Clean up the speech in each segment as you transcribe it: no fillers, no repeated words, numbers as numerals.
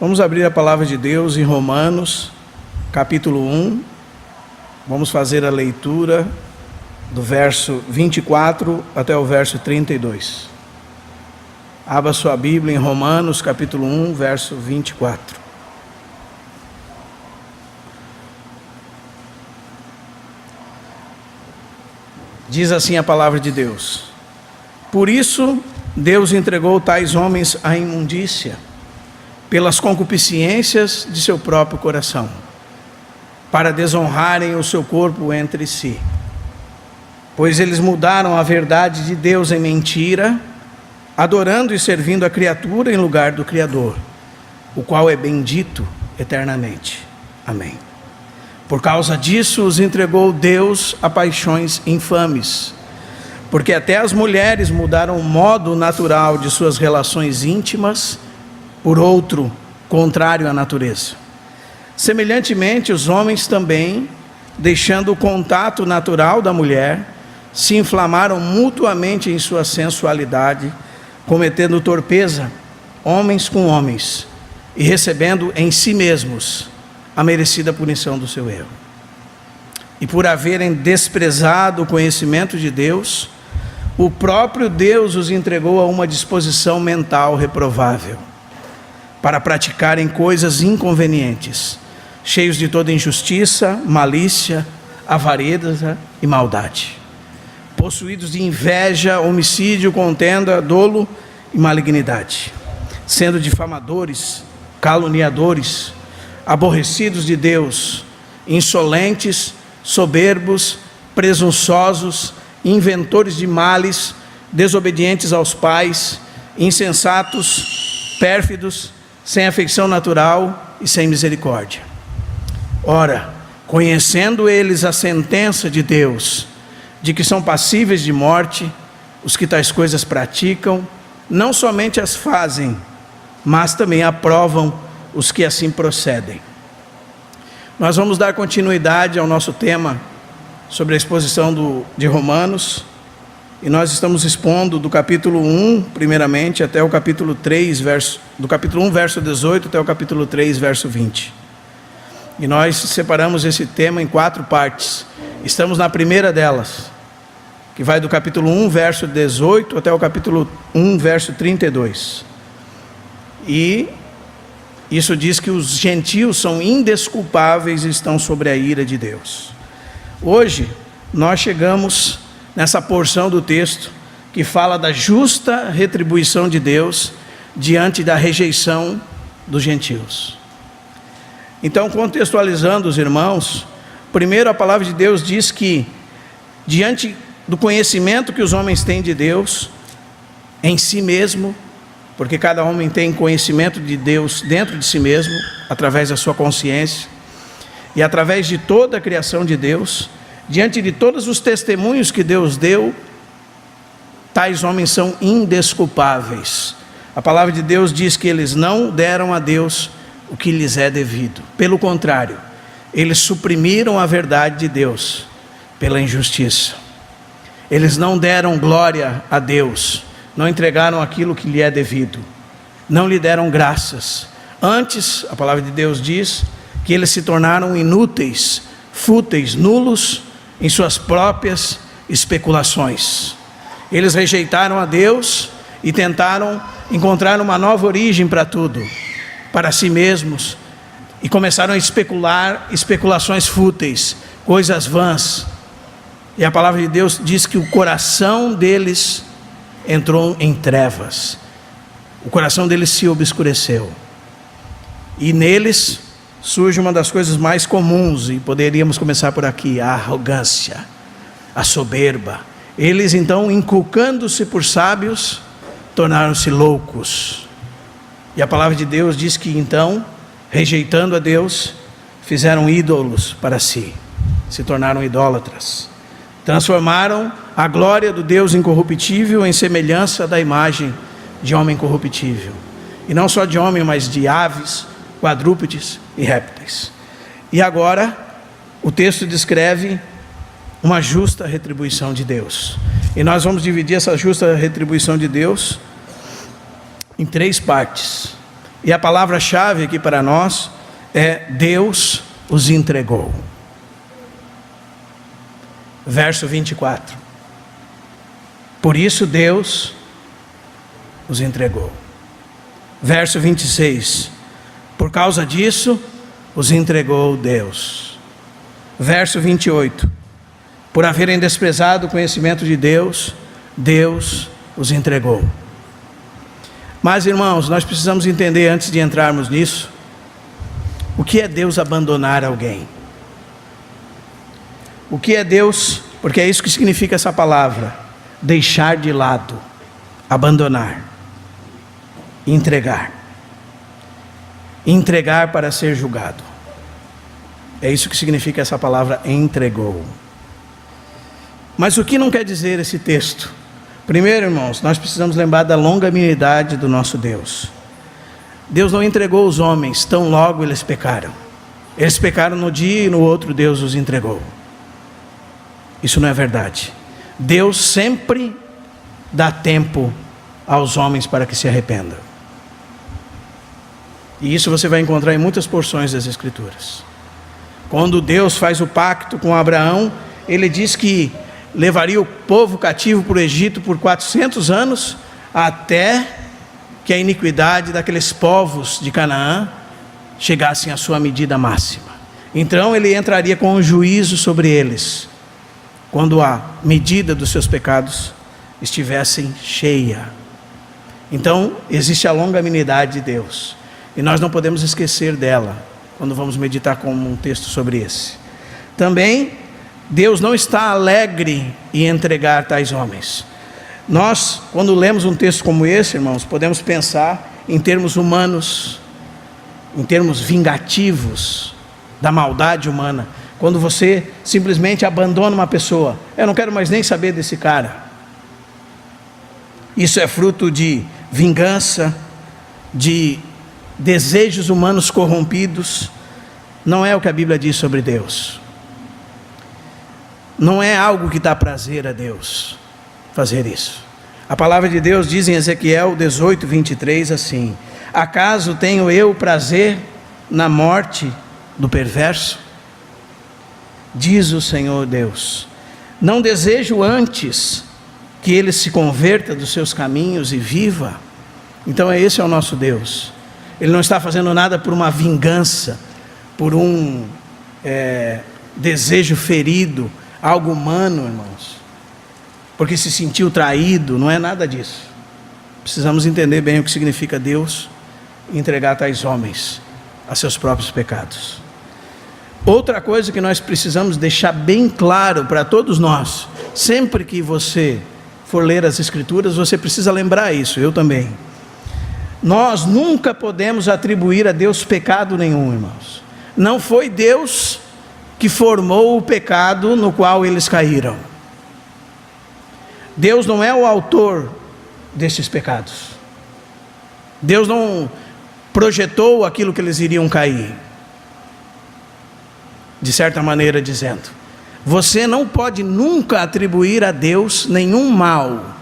Vamos abrir a palavra de Deus em Romanos, capítulo 1. Vamos fazer a leitura do verso 24 até o verso 32. Abra sua Bíblia em Romanos, capítulo 1, verso 24. Diz assim a palavra de Deus: Por isso Deus entregou tais homens à imundícia, pelas concupiscências de seu próprio coração, para desonrarem o seu corpo entre si. Pois eles mudaram a verdade de Deus em mentira, adorando e servindo a criatura em lugar do Criador, o qual é bendito eternamente. Amém. Por causa disso os entregou Deus a paixões infames, porque até as mulheres mudaram o modo natural de suas relações íntimas por outro, contrário à natureza. Semelhantemente, os homens também, deixando o contato natural da mulher, se inflamaram mutuamente em sua sensualidade, cometendo torpeza, homens com homens, e recebendo em si mesmos a merecida punição do seu erro. E por haverem desprezado o conhecimento de Deus, o próprio Deus os entregou a uma disposição mental reprovável, para praticarem coisas inconvenientes, cheios de toda injustiça, malícia, avareza e maldade, possuídos de inveja, homicídio, contenda, dolo e malignidade, sendo difamadores, caluniadores, aborrecidos de Deus, insolentes, soberbos, presunçosos, inventores de males, desobedientes aos pais, insensatos, pérfidos, sem afeição natural e sem misericórdia. Ora, conhecendo eles a sentença de Deus, de que são passíveis de morte, os que tais coisas praticam, não somente as fazem, mas também aprovam os que assim procedem. Nós vamos dar continuidade ao nosso tema sobre a exposição de Romanos, e nós estamos expondo do capítulo 1, primeiramente, até o capítulo 3, do capítulo 1, verso 18, até o capítulo 3, verso 20. E nós separamos esse tema em 4 partes. Estamos na primeira delas, que vai do capítulo 1, verso 18, até o capítulo 1, verso 32. E isso diz que os gentios são indesculpáveis e estão sobre a ira de Deus. Hoje, nós chegamos nessa porção do texto que fala da justa retribuição de Deus diante da rejeição dos gentios. Então, contextualizando os irmãos, primeiro a palavra de Deus diz que, diante do conhecimento que os homens têm de Deus, em si mesmo, porque cada homem tem conhecimento de Deus dentro de si mesmo, através da sua consciência, e através de toda a criação de Deus, diante de todos os testemunhos que Deus deu, tais homens são indesculpáveis. A palavra de Deus diz que eles não deram a Deus o que lhes é devido. Pelo contrário, eles suprimiram a verdade de Deus pela injustiça. Eles não deram glória a Deus, não entregaram aquilo que lhe é devido, não lhe deram graças. Antes, a palavra de Deus diz que eles se tornaram inúteis, fúteis, nulos em suas próprias especulações. Eles rejeitaram a Deus e tentaram encontrar uma nova origem para tudo, para si mesmos, e começaram a especular especulações fúteis, coisas vãs. E a palavra de Deus diz que o coração deles entrou em trevas, o coração deles se obscureceu, e neles surge uma das coisas mais comuns, e poderíamos começar por aqui: a arrogância, a soberba. Eles então, inculcando-se por sábios, tornaram-se loucos. E a palavra de Deus diz que então, rejeitando a Deus, fizeram ídolos para si, se tornaram idólatras. Transformaram a glória do Deus incorruptível em semelhança da imagem de homem corruptível. E não só de homem, mas de aves, quadrúpedes e répteis. E agora, o texto descreve uma justa retribuição de Deus. E nós vamos dividir essa justa retribuição de Deus em 3 partes. E a palavra-chave aqui para nós é: Deus os entregou. Verso 24. Por isso Deus os entregou. Verso 26. Por causa disso, os entregou Deus. Verso 28. Por haverem desprezado o conhecimento de Deus, Deus os entregou. Mas, irmãos, nós precisamos entender, antes de entrarmos nisso, o que é Deus abandonar alguém. O que é Deus, porque é isso que significa essa palavra: deixar de lado, abandonar, entregar. Entregar para ser julgado. É isso que significa essa palavra entregou. Mas o que não quer dizer esse texto? Primeiro, irmãos, nós precisamos lembrar da longanimidade do nosso Deus. Deus não entregou os homens tão logo eles pecaram. Eles pecaram no dia e no outro Deus os entregou. Isso não é verdade. Deus sempre dá tempo aos homens para que se arrependam. E isso você vai encontrar em muitas porções das Escrituras. Quando Deus faz o pacto com Abraão, Ele diz que levaria o povo cativo para o Egito por 400 anos, até que a iniquidade daqueles povos de Canaã chegassem à sua medida máxima. Então Ele entraria com um juízo sobre eles, quando a medida dos seus pecados estivessem cheia. Então existe a longanimidade de Deus, e nós não podemos esquecer dela, quando vamos meditar com um texto sobre esse. Também, Deus não está alegre em entregar tais homens. Nós, quando lemos um texto como esse, irmãos, podemos pensar em termos humanos, em termos vingativos, da maldade humana. Quando você simplesmente abandona uma pessoa: eu não quero mais nem saber desse cara. Isso é fruto de vingança, de desejos humanos corrompidos. Não é o que a Bíblia diz sobre Deus. Não é algo que dá prazer a Deus fazer isso. A palavra de Deus diz em Ezequiel 18, 23 assim: acaso tenho eu prazer na morte do perverso? Diz o Senhor Deus: não desejo antes que ele se converta dos seus caminhos e viva? Então esse é o nosso Deus. Ele não está fazendo nada por uma vingança, por um desejo ferido, algo humano, irmãos, porque se sentiu traído. Não é nada disso. Precisamos entender bem o que significa Deus entregar tais homens a seus próprios pecados. Outra coisa que nós precisamos deixar bem claro para todos nós: sempre que você for ler as Escrituras, você precisa lembrar isso, eu também. Nós nunca podemos atribuir a Deus pecado nenhum, irmãos. Não foi Deus que formou o pecado no qual eles caíram. Deus não é o autor desses pecados. Deus não projetou aquilo que eles iriam cair. De certa maneira dizendo, você não pode nunca atribuir a Deus nenhum mal,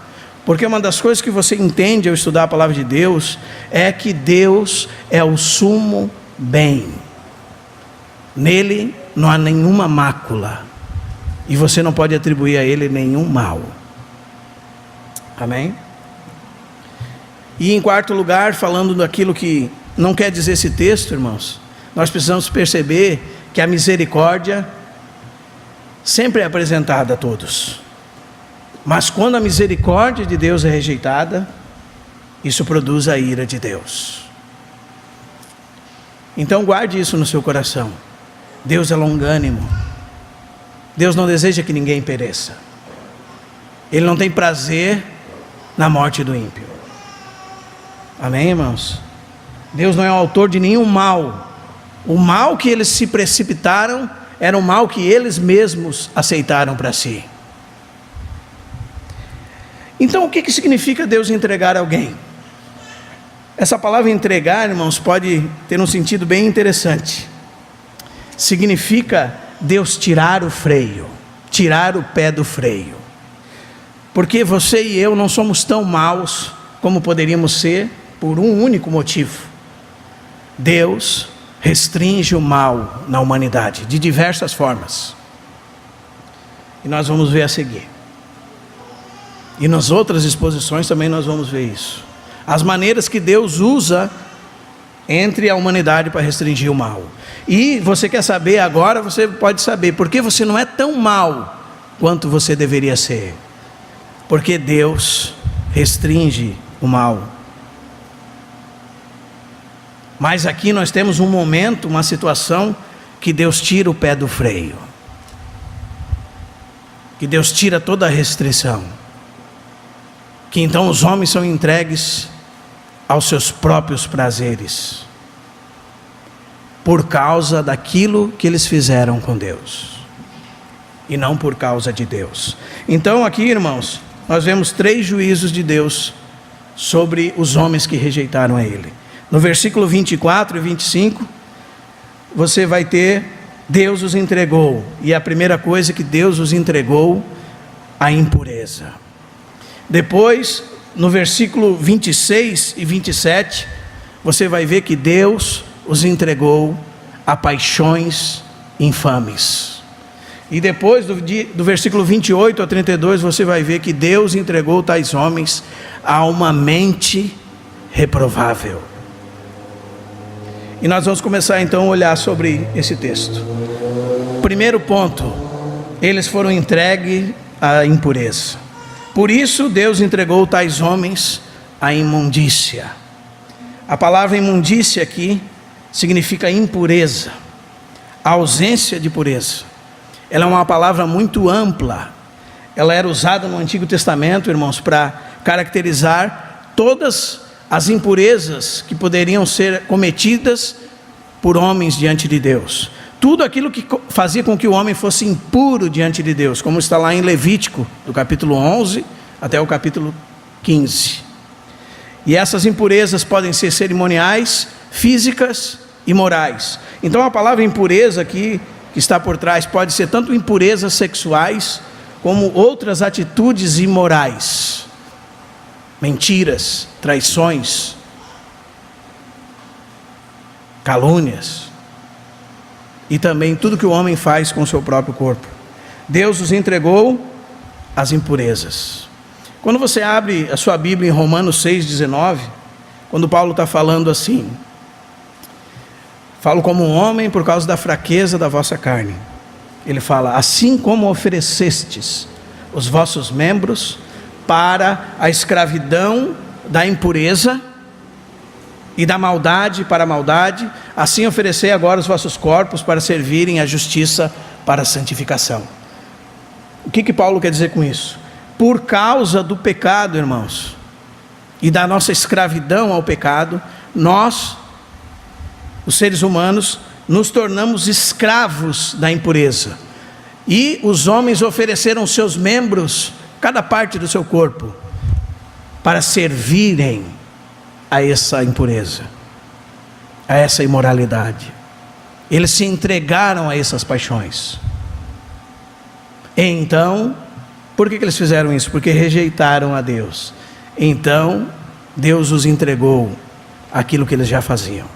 porque uma das coisas que você entende ao estudar a palavra de Deus é que Deus é o sumo bem. Nele não há nenhuma mácula, e você não pode atribuir a Ele nenhum mal. Amém? E em quarto lugar, falando daquilo que não quer dizer esse texto, irmãos, nós precisamos perceber que a misericórdia sempre é apresentada a todos, mas quando a misericórdia de Deus é rejeitada, isso produz a ira de Deus. Então guarde isso no seu coração. Deus é longânimo. Deus não deseja que ninguém pereça. Ele não tem prazer na morte do ímpio. Amém, irmãos? Deus não é o autor de nenhum mal. O mal que eles se precipitaram era um mal que eles mesmos aceitaram para si. Então o que significa Deus entregar alguém? Essa palavra entregar, irmãos, pode ter um sentido bem interessante. Significa Deus tirar o freio, tirar o pé do freio. Porque você e eu não somos tão maus como poderíamos ser por um único motivo: Deus restringe o mal na humanidade de diversas formas. E nós vamos ver a seguir. E nas outras exposições também nós vamos ver isso. As maneiras que Deus usa entre a humanidade para restringir o mal. E você quer saber agora, você pode saber, porque você não é tão mal quanto você deveria ser. Porque Deus restringe o mal. Mas aqui nós temos um momento, uma situação, que Deus tira o pé do freio. Que Deus tira toda a restrição. Que então os homens são entregues aos seus próprios prazeres. Por causa daquilo que eles fizeram com Deus. E não por causa de Deus. Então aqui, irmãos, nós vemos 3 juízos de Deus sobre os homens que rejeitaram a Ele. No versículo 24 e 25, você vai ter, Deus os entregou. E a primeira coisa que Deus os entregou, a impureza. Depois, no versículo 26 e 27, você vai ver que Deus os entregou a paixões infames. E depois do versículo 28 a 32, você vai ver que Deus entregou tais homens a uma mente reprovável. E nós vamos começar então a olhar sobre esse texto. Primeiro ponto, eles foram entregues à impureza. Por isso Deus entregou tais homens à imundícia. A palavra imundícia aqui significa impureza, a ausência de pureza. Ela é uma palavra muito ampla. Ela era usada no Antigo Testamento, irmãos, para caracterizar todas as impurezas que poderiam ser cometidas por homens diante de Deus. Tudo aquilo que fazia com que o homem fosse impuro diante de Deus, como está lá em Levítico, do capítulo 11 até o capítulo 15. E essas impurezas podem ser cerimoniais, físicas e morais. Então a palavra impureza aqui, que está por trás, pode ser tanto impurezas sexuais, como outras atitudes imorais. Mentiras, traições, calúnias, e também tudo que o homem faz com o seu próprio corpo. Deus os entregou às impurezas. Quando você abre a sua Bíblia em Romanos 6,19, quando Paulo está falando assim: falo como um homem por causa da fraqueza da vossa carne. Ele fala: assim como oferecestes os vossos membros para a escravidão da impureza e da maldade para a maldade, assim oferecei agora os vossos corpos para servirem à justiça para a santificação. O que Paulo quer dizer com isso? Por causa do pecado, irmãos, e da nossa escravidão ao pecado, nós, os seres humanos, nos tornamos escravos da impureza. E os homens ofereceram seus membros, cada parte do seu corpo, para servirem a essa impureza, a essa imoralidade. Eles se entregaram a essas paixões. Então, por que eles fizeram isso? Porque rejeitaram a Deus. Então, Deus os entregou aquilo que eles já faziam,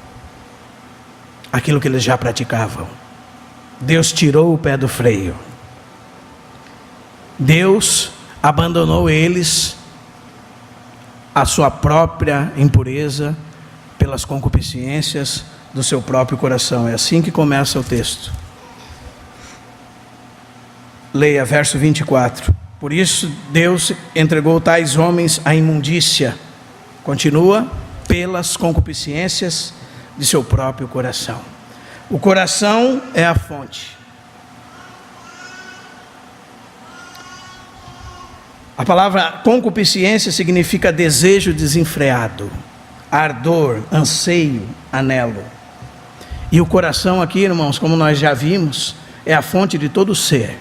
aquilo que eles já praticavam. Deus tirou o pé do freio. Deus abandonou eles à sua própria impureza, pelas concupiscências do seu próprio coração. É assim que começa o texto. Leia verso 24. Por isso Deus entregou tais homens à imundícia. Continua, pelas concupiscências de seu próprio coração. O coração é a fonte. A palavra concupiscência significa desejo desenfreado, ardor, anseio, anelo. E o coração aqui, irmãos, como nós já vimos, é a fonte de todo ser.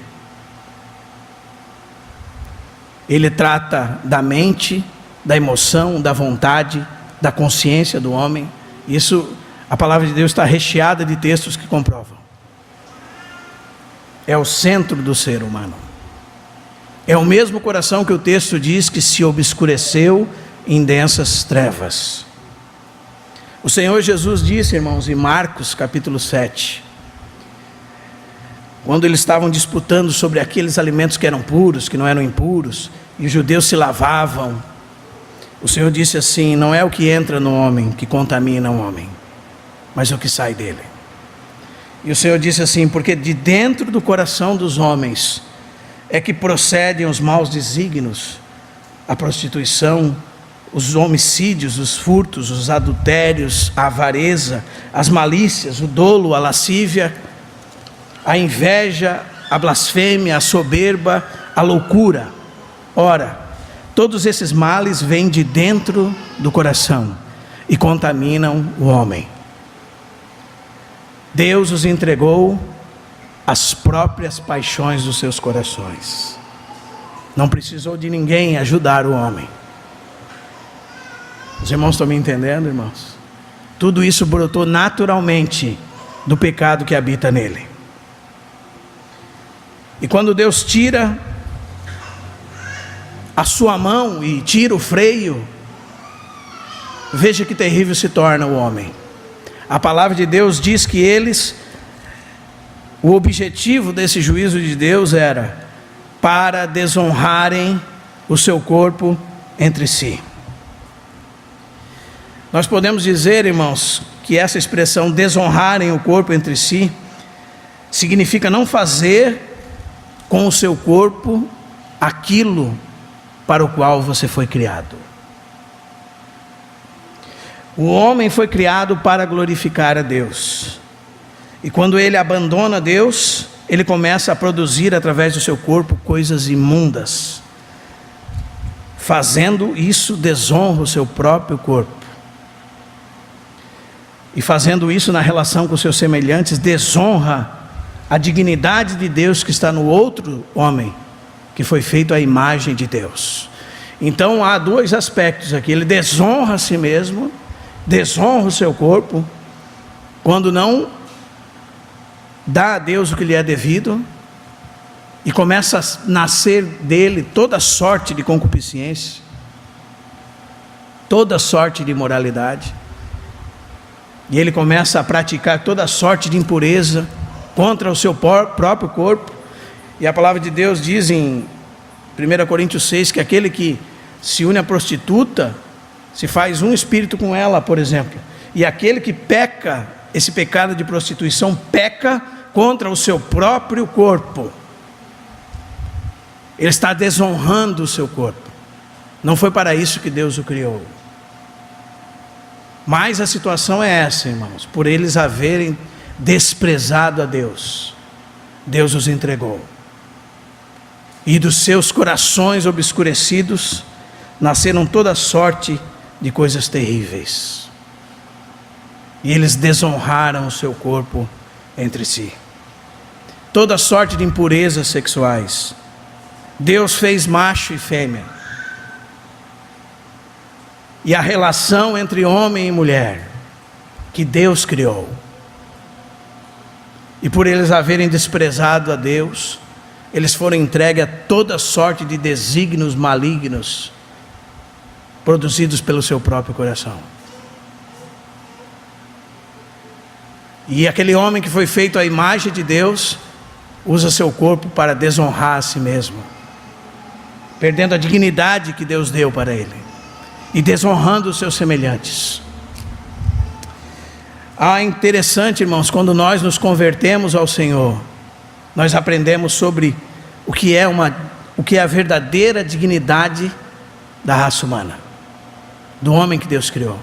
Ele trata da mente, da emoção, da vontade, da consciência do homem. Isso, a palavra de Deus está recheada de textos que comprovam. É o centro do ser humano. É o mesmo coração que o texto diz que se obscureceu em densas trevas. O Senhor Jesus disse, irmãos, em Marcos capítulo 7, quando eles estavam disputando sobre aqueles alimentos que eram puros, que não eram impuros, e os judeus se lavavam, o Senhor disse assim: não é o que entra no homem que contamina o homem, mas o que sai dele. E o Senhor disse assim: porque de dentro do coração dos homens é que procedem os maus desígnios, a prostituição, os homicídios, os furtos, os adultérios, a avareza, as malícias, o dolo, a lascívia, a inveja, a blasfêmia, a soberba, a loucura. Ora, todos esses males vêm de dentro do coração e contaminam o homem. Deus os entregou às próprias paixões dos seus corações. Não precisou de ninguém ajudar o homem. Os irmãos estão me entendendo, irmãos? Tudo isso brotou naturalmente do pecado que habita nele. E quando Deus tira a sua mão e tira o freio, veja que terrível se torna o homem. A palavra de Deus diz que o objetivo desse juízo de Deus era para desonrarem o seu corpo entre si. Nós podemos dizer, irmãos, que essa expressão desonrarem o corpo entre si significa não fazer com o seu corpo aquilo para o qual você foi criado. O homem foi criado para glorificar a Deus. E quando ele abandona Deus, ele começa a produzir através do seu corpo coisas imundas. Fazendo isso, desonra o seu próprio corpo. E fazendo isso na relação com seus semelhantes, desonra a dignidade de Deus que está no outro homem, que foi feito à imagem de Deus. Então há dois aspectos aqui: ele desonra a si mesmo, desonra o seu corpo, quando não dá a Deus o que lhe é devido, e começa a nascer dele toda sorte de concupiscência, toda sorte de imoralidade, e ele começa a praticar toda sorte de impureza contra o seu próprio corpo. E a palavra de Deus diz em 1 Coríntios 6 que aquele que se une à prostituta se faz um espírito com ela, por exemplo. E aquele que peca, esse pecado de prostituição, peca contra o seu próprio corpo. Ele está desonrando o seu corpo. Não foi para isso que Deus o criou. Mas a situação é essa, irmãos: por eles haverem desprezado a Deus, Deus os entregou. E dos seus corações obscurecidos nasceram toda sorte de coisas terríveis. E eles desonraram o seu corpo entre si. Toda sorte de impurezas sexuais. Deus fez macho e fêmea. E a relação entre homem e mulher que Deus criou. E por eles haverem desprezado a Deus, eles foram entregues a toda sorte de desígnios malignos produzidos pelo seu próprio coração. E aquele homem que foi feito à imagem de Deus usa seu corpo para desonrar a si mesmo, perdendo a dignidade que Deus deu para ele e desonrando os seus semelhantes. Interessante, irmãos, quando nós nos convertemos ao Senhor, nós aprendemos sobre o que é a verdadeira dignidade da raça humana, do homem que Deus criou.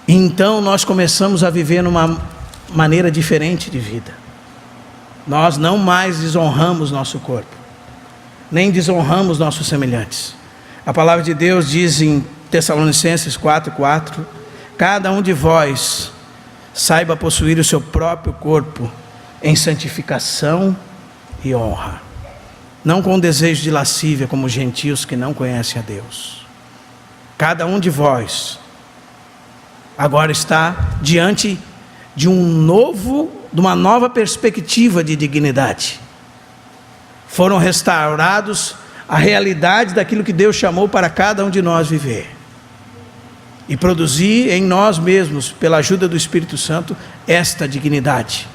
Então nós começamos a viver numa maneira diferente de vida. Nós não mais desonramos nosso corpo, nem desonramos nossos semelhantes. A palavra de Deus diz em Tessalonicenses 4:4: cada um de vós saiba possuir o seu próprio corpo em santificação e honra, não com desejo de lascívia como gentios que não conhecem a Deus. Cada um de vós agora está diante de uma nova perspectiva de dignidade. Foram restaurados a realidade daquilo que Deus chamou para cada um de nós viver. e produzir em nós mesmos, pela ajuda do Espírito Santo, esta dignidade.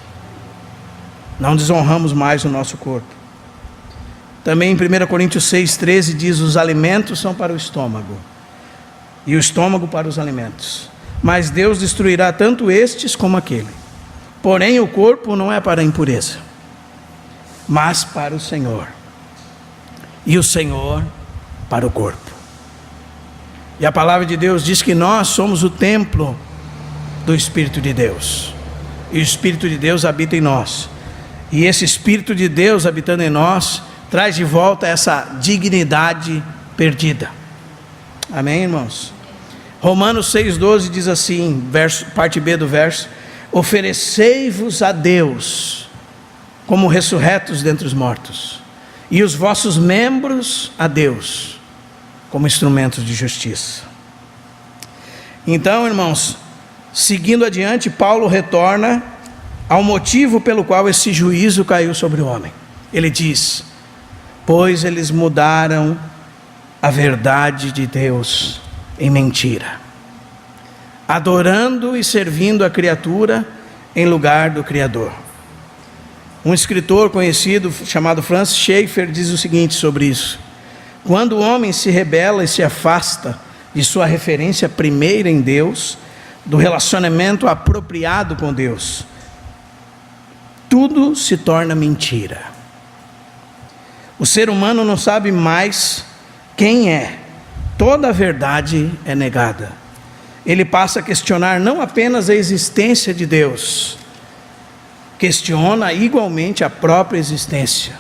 Não desonramos mais o nosso corpo. Também em 1 Coríntios 6,13 diz: os alimentos são para o estômago, e o estômago para os alimentos. Mas Deus destruirá tanto estes como aquele. Porém o corpo não é para a impureza, mas para o Senhor, e o Senhor para o corpo. E a palavra de Deus diz que nós somos o templo do Espírito de Deus, e o Espírito de Deus habita em nós. E esse Espírito de Deus habitando em nós traz de volta essa dignidade perdida. Amém, irmãos? Romanos 6,12 diz assim, parte B do verso: oferecei-vos a Deus como ressurretos dentre os mortos, e os vossos membros a Deus como instrumentos de justiça. Então, irmãos, seguindo adiante, Paulo retorna ao motivo pelo qual esse juízo caiu sobre o homem. Ele diz: pois eles mudaram a verdade de Deus em mentira, adorando e servindo a criatura em lugar do Criador. Um escritor conhecido chamado Francis Schaeffer diz o seguinte sobre isso: quando o homem se rebela e se afasta de sua referência primeira em Deus, do relacionamento apropriado com Deus, tudo se torna mentira. O ser humano não sabe mais quem é, toda a verdade é negada. Ele passa a questionar não apenas a existência de Deus, questiona igualmente a própria existência.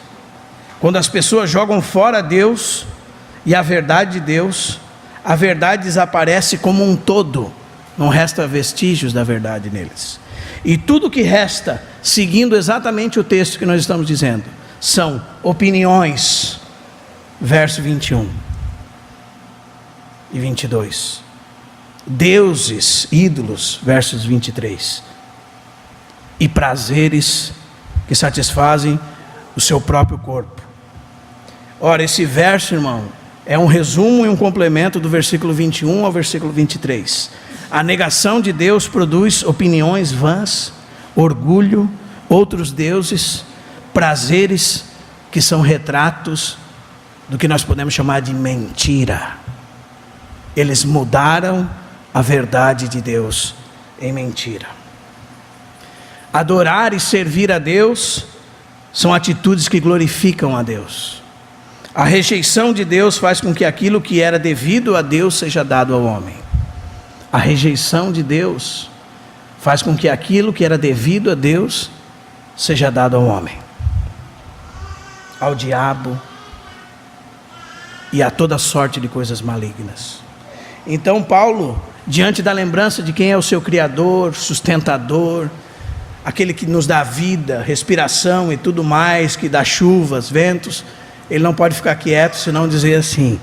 Quando as pessoas jogam fora Deus e a verdade de Deus, a verdade desaparece como um todo, não resta vestígios da verdade neles. E tudo que resta, seguindo exatamente o texto que nós estamos dizendo, são opiniões, verso 21 e 22, deuses, ídolos, versos 23, e prazeres que satisfazem o seu próprio corpo. Ora, esse verso, irmão, é um resumo e um complemento do versículo 21 ao versículo 23. A negação de Deus produz opiniões vãs, orgulho, outros deuses, prazeres que são retratos do que nós podemos chamar de mentira. Eles mudaram a verdade de Deus em mentira. Adorar e servir a Deus são atitudes que glorificam a Deus. A rejeição de Deus faz com que aquilo que era devido a Deus seja dado ao homem. A rejeição de Deus faz com que aquilo que era devido a Deus seja dado ao homem, ao diabo e a toda sorte de coisas malignas. Então Paulo, diante da lembrança de quem é o seu Criador, sustentador, aquele que nos dá vida, respiração e tudo mais, que dá chuvas, ventos, ele não pode ficar quieto, senão dizer assim: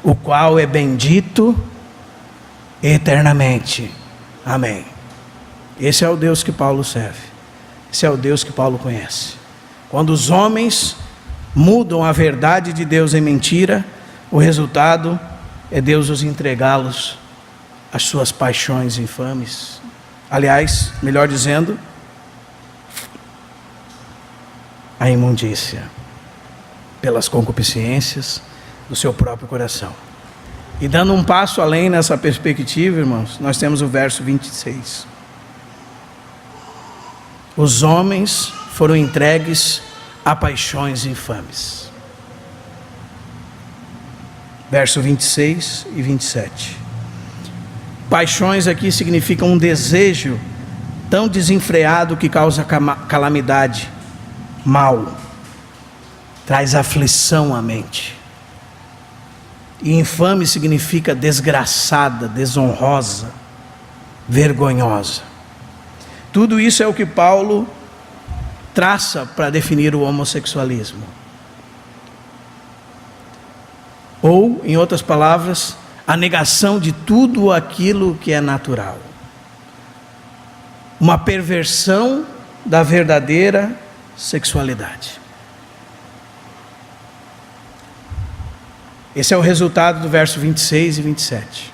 o qual é bendito eternamente. Amém. Esse é o Deus que Paulo serve. Esse é o Deus que Paulo conhece. Quando os homens mudam a verdade de Deus em mentira, o resultado é Deus os entregá-los às suas paixões infames. Aliás, melhor dizendo, a imundícia, pelas concupiscências do seu próprio coração. E dando um passo além nessa perspectiva, irmãos, nós temos o verso 26. Os homens foram entregues a paixões infames. Verso 26 e 27. Paixões aqui significam um desejo tão desenfreado que causa calamidade, mal, traz aflição à mente. E infame significa desgraçada, desonrosa, vergonhosa. Tudo isso é o que Paulo traça para definir o homossexualismo. Ou, em outras palavras, a negação de tudo aquilo que é natural. Uma perversão da verdadeira sexualidade. Esse é o resultado do verso 26 e 27.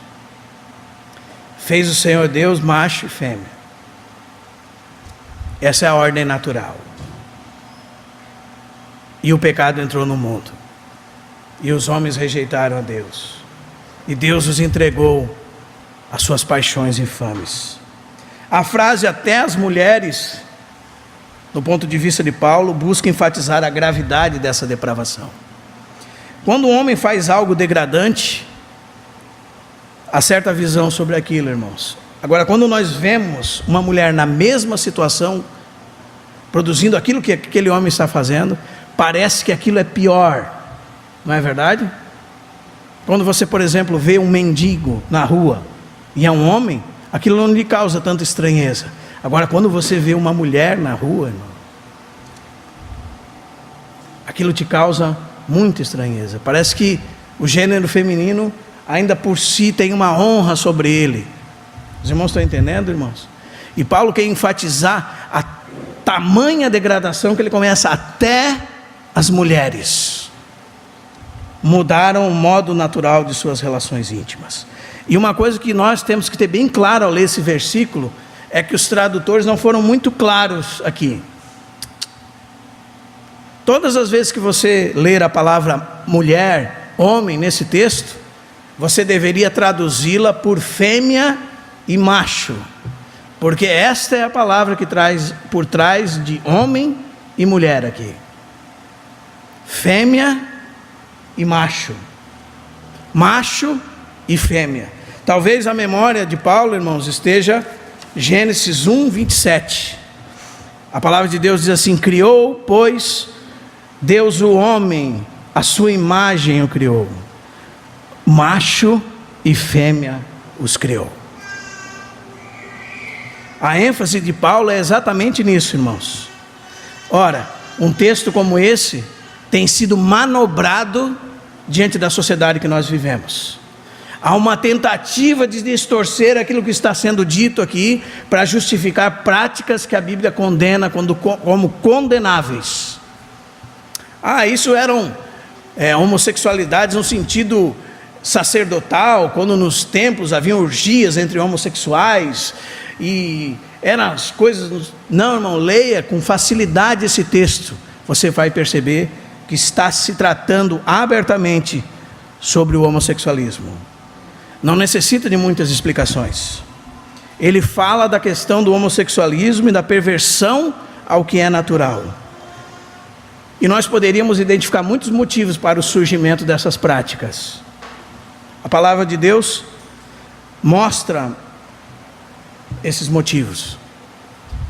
fez o Senhor Deus macho e fêmea. Essa é a ordem natural. E o pecado entrou no mundo. E os homens rejeitaram a Deus. E Deus os entregou às suas paixões infames. A frase até as mulheres, do ponto de vista de Paulo, busca enfatizar a gravidade dessa depravação. Quando um homem faz algo degradante, há certa visão sobre aquilo, irmãos. Agora, quando nós vemos uma mulher na mesma situação, produzindo aquilo que aquele homem está fazendo, parece que aquilo é pior, não é verdade? Quando você, por exemplo, vê um mendigo na rua e é um homem, aquilo não lhe causa tanta estranheza. Agora, quando você vê uma mulher na rua, irmão, aquilo te causa muita estranheza. Parece que o gênero feminino ainda por si tem uma honra sobre ele. Os irmãos estão entendendo, irmãos? E Paulo quer enfatizar a tamanha degradação que ele começa. Até as mulheres mudaram o modo natural de suas relações íntimas. E uma coisa que nós temos que ter bem claro ao ler esse versículo é que os tradutores não foram muito claros aqui. Todas as vezes que você ler a palavra mulher, homem nesse texto, você deveria traduzi-la por fêmea e macho, porque esta é a palavra que traz por trás de homem e mulher aqui. Fêmea e macho, macho e fêmea. Talvez a memória de Paulo, irmãos, esteja Gênesis 1, 27. A palavra de Deus diz assim: criou, pois, Deus o homem, a sua imagem o criou, macho e fêmea os criou. A ênfase de Paulo é exatamente nisso, irmãos. Ora, um texto como esse tem sido manobrado diante da sociedade que nós vivemos. Há uma tentativa de distorcer aquilo que está sendo dito aqui para justificar práticas que a Bíblia condena como condenáveis. Isso eram homossexualidades no sentido sacerdotal, quando nos templos haviam orgias entre homossexuais, e eram as coisas... Não, irmão, leia com facilidade esse texto, você vai perceber que está se tratando abertamente sobre o homossexualismo. Não necessita de muitas explicações. Ele fala da questão do homossexualismo e da perversão ao que é natural. E nós poderíamos identificar muitos motivos para o surgimento dessas práticas. A palavra de Deus mostra esses motivos.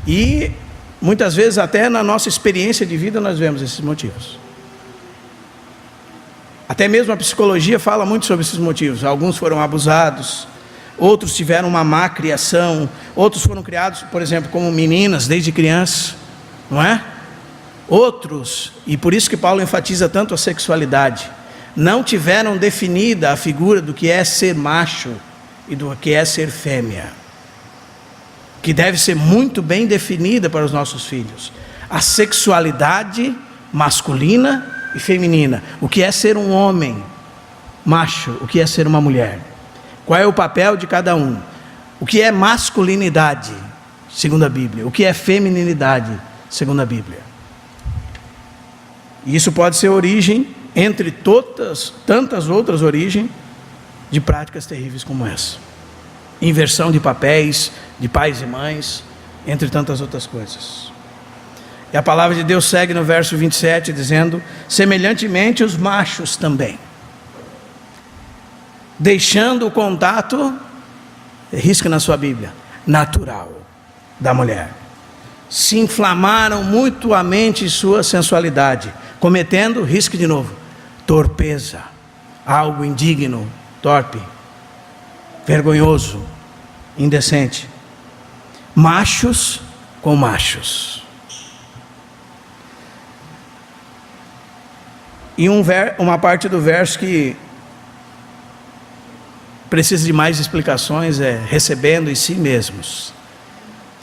E muitas vezes até na nossa experiência de vida nós vemos esses motivos. Até mesmo a psicologia fala muito sobre esses motivos. Alguns foram abusados, outros tiveram uma má criação, outros foram criados, por exemplo, como meninas desde criança, não é? Outros, e por isso que Paulo enfatiza tanto a sexualidade, não tiveram definida a figura do que é ser macho e do que é ser fêmea, que deve ser muito bem definida para os nossos filhos. A sexualidade masculina e feminina, o que é ser um homem macho, o que é ser uma mulher, qual é o papel de cada um, o que é masculinidade, segundo a Bíblia, o que é feminilidade, segundo a Bíblia. E isso pode ser origem, entre tantas outras origens, de práticas terríveis como essa. Inversão de papéis, de pais e mães, entre tantas outras coisas. E a palavra de Deus segue no verso 27, dizendo: semelhantemente os machos também, deixando o contato, risca na sua Bíblia, natural da mulher, se inflamaram mutuamente sua sensualidade, cometendo, risque de novo, torpeza, algo indigno, torpe, vergonhoso, indecente. Machos com machos. E uma parte do verso que precisa de mais explicações é: recebendo em si mesmos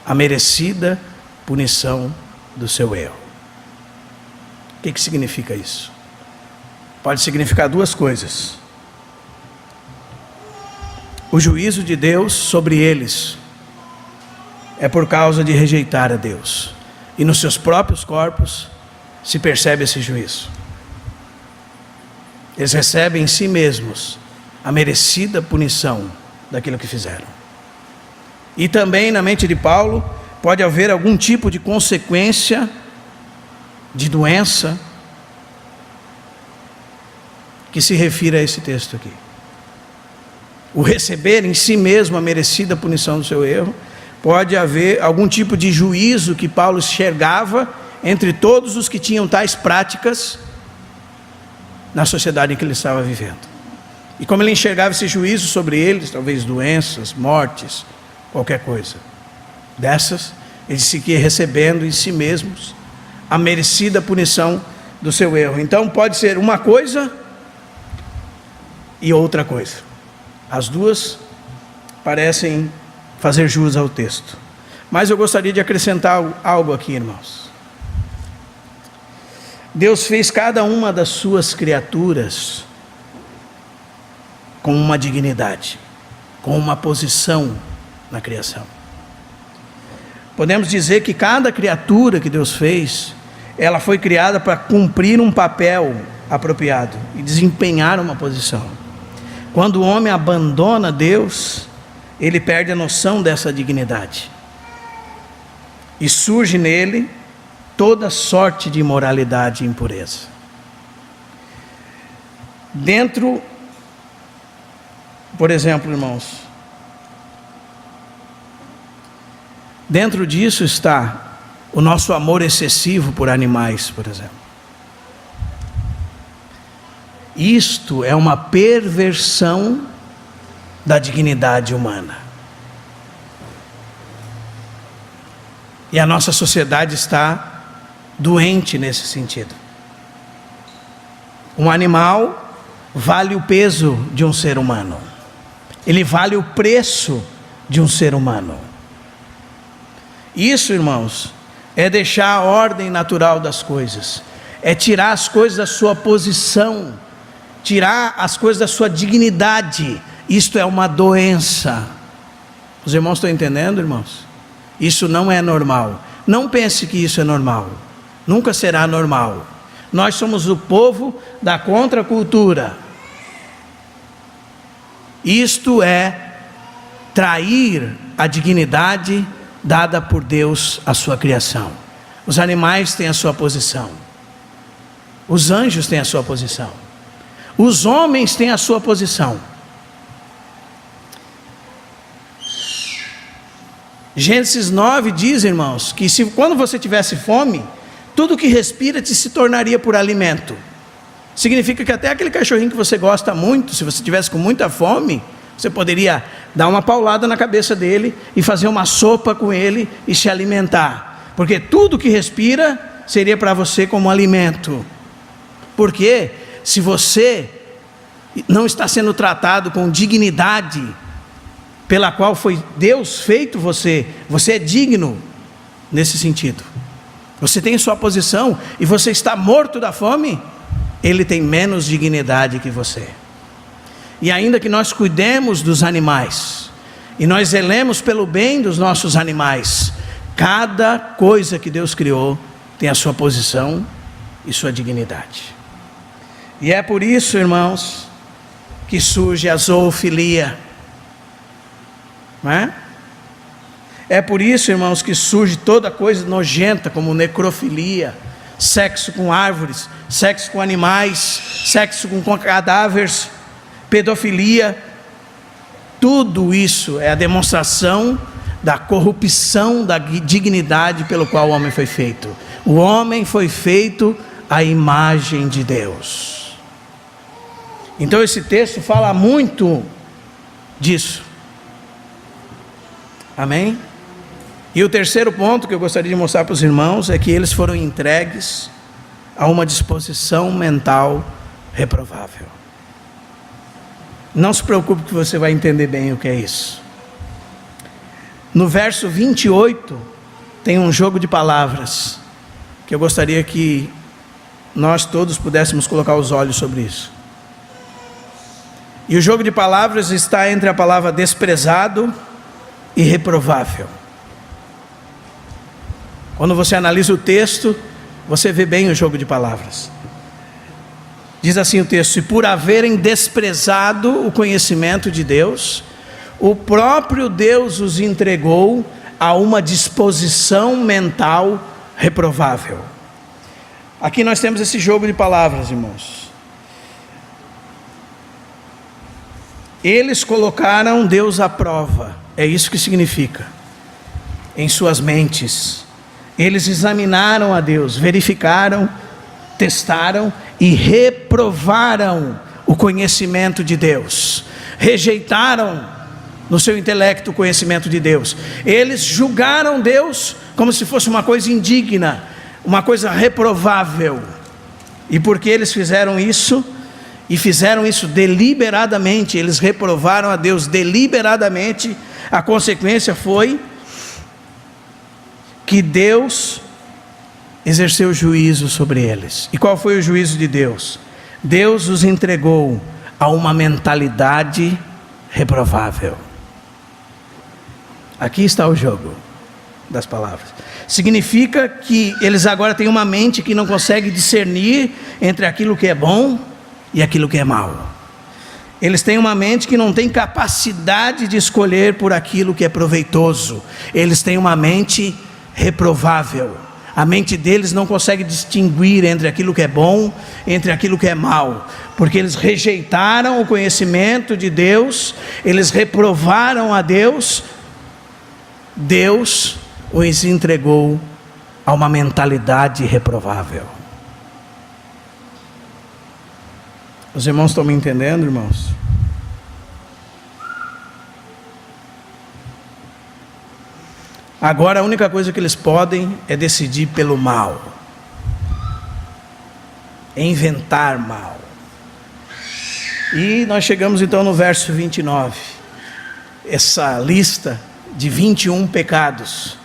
a merecida punição do seu erro. O que significa isso? Pode significar duas coisas. o juízo de Deus sobre eles é por causa de rejeitar a Deus. E nos seus próprios corpos se percebe esse juízo. Eles recebem em si mesmos a merecida punição daquilo que fizeram. E também na mente de Paulo pode haver algum tipo de consequência de doença que se refira a esse texto aqui. O receber em si mesmo a merecida punição do seu erro, pode haver algum tipo de juízo que Paulo enxergava entre todos os que tinham tais práticas na sociedade em que ele estava vivendo. E como ele enxergava esse juízo sobre eles, talvez doenças, mortes, qualquer coisa dessas, ele seguia recebendo em si mesmos a merecida punição do seu erro. Então pode ser uma coisa e outra coisa. As duas parecem fazer jus ao texto. Mas eu gostaria de acrescentar algo aqui, irmãos. Deus fez cada uma das suas criaturas com uma dignidade, com uma posição na criação. Podemos dizer que cada criatura que Deus fez, ela foi criada para cumprir um papel apropriado e desempenhar uma posição. Quando o homem abandona Deus, ele perde a noção dessa dignidade. E surge nele toda sorte de imoralidade e impureza. Dentro, por exemplo, irmãos, dentro disso está o nosso amor excessivo por animais, por exemplo. Isto é uma perversão da dignidade humana. E a nossa sociedade está doente nesse sentido. Um animal vale o peso de um ser humano. Ele vale o preço de um ser humano. Isso, irmãos, é deixar a ordem natural das coisas. É tirar as coisas da sua posição. Tirar as coisas da sua dignidade. Isto é uma doença. Os irmãos estão entendendo, irmãos? Isso não é normal. Não pense que isso é normal. Nunca será normal. Nós somos o povo da contracultura. Isto é trair a dignidade dada por Deus à sua criação. Os animais têm a sua posição. Os anjos têm a sua posição. Os homens têm a sua posição. Gênesis 9 diz, irmãos, que quando você tivesse fome, tudo que respira te se tornaria por alimento. Significa que até aquele cachorrinho que você gosta muito, se você tivesse com muita fome, você poderia dar uma paulada na cabeça dele e fazer uma sopa com ele e se alimentar. Porque tudo que respira seria para você como alimento. Porque se você não está sendo tratado com dignidade pela qual foi Deus feito você é digno nesse sentido. Você tem sua posição e você está morto da fome, ele tem menos dignidade que você. E ainda que nós cuidemos dos animais, e nós zelemos pelo bem dos nossos animais, cada coisa que Deus criou tem a sua posição e sua dignidade. E é por isso, irmãos, que surge a zoofilia. Não é? É por isso, irmãos, que surge toda coisa nojenta, como necrofilia, sexo com árvores, sexo com animais, sexo com cadáveres, pedofilia. Tudo isso é a demonstração da corrupção da dignidade pelo qual o homem foi feito. O homem foi feito à imagem de Deus. Então esse texto fala muito disso. Amém? E o terceiro ponto que eu gostaria de mostrar para os irmãos é que eles foram entregues a uma disposição mental reprovável. Não se preocupe que você vai entender bem o que é isso. No verso 28 tem um jogo de palavras que eu gostaria que nós todos pudéssemos colocar os olhos sobre isso. E o jogo de palavras está entre a palavra desprezado e reprovável. Quando você analisa o texto, você vê bem o jogo de palavras. Diz assim o texto: e por haverem desprezado o conhecimento de Deus, o próprio Deus os entregou a uma disposição mental reprovável. Aqui nós temos esse jogo de palavras, irmãos. Eles colocaram Deus à prova, é isso que significa, em suas mentes. Eles examinaram a Deus, verificaram, testaram e reprovaram o conhecimento de Deus, rejeitaram no seu intelecto o conhecimento de Deus. Eles julgaram Deus como se fosse uma coisa indigna, uma coisa reprovável. E porque eles fizeram isso, e fizeram isso deliberadamente, eles reprovaram a Deus deliberadamente, a consequência foi que Deus exerceu juízo sobre eles. E qual foi o juízo de Deus? Deus os entregou a uma mentalidade reprovável. Aqui está o jogo das palavras. Significa que eles agora têm uma mente que não consegue discernir entre aquilo que é bom e aquilo que é mal. Eles têm uma mente que não tem capacidade de escolher por aquilo que é proveitoso. Eles têm uma mente reprovável. A mente deles não consegue distinguir entre aquilo que é bom, entre aquilo que é mal, porque eles rejeitaram o conhecimento de Deus, eles reprovaram a Deus. Deus os entregou a uma mentalidade reprovável. Os irmãos estão me entendendo, irmãos? Agora a única coisa que eles podem é decidir pelo mal, é inventar mal. E nós chegamos então no verso 29, essa lista de 21 pecados,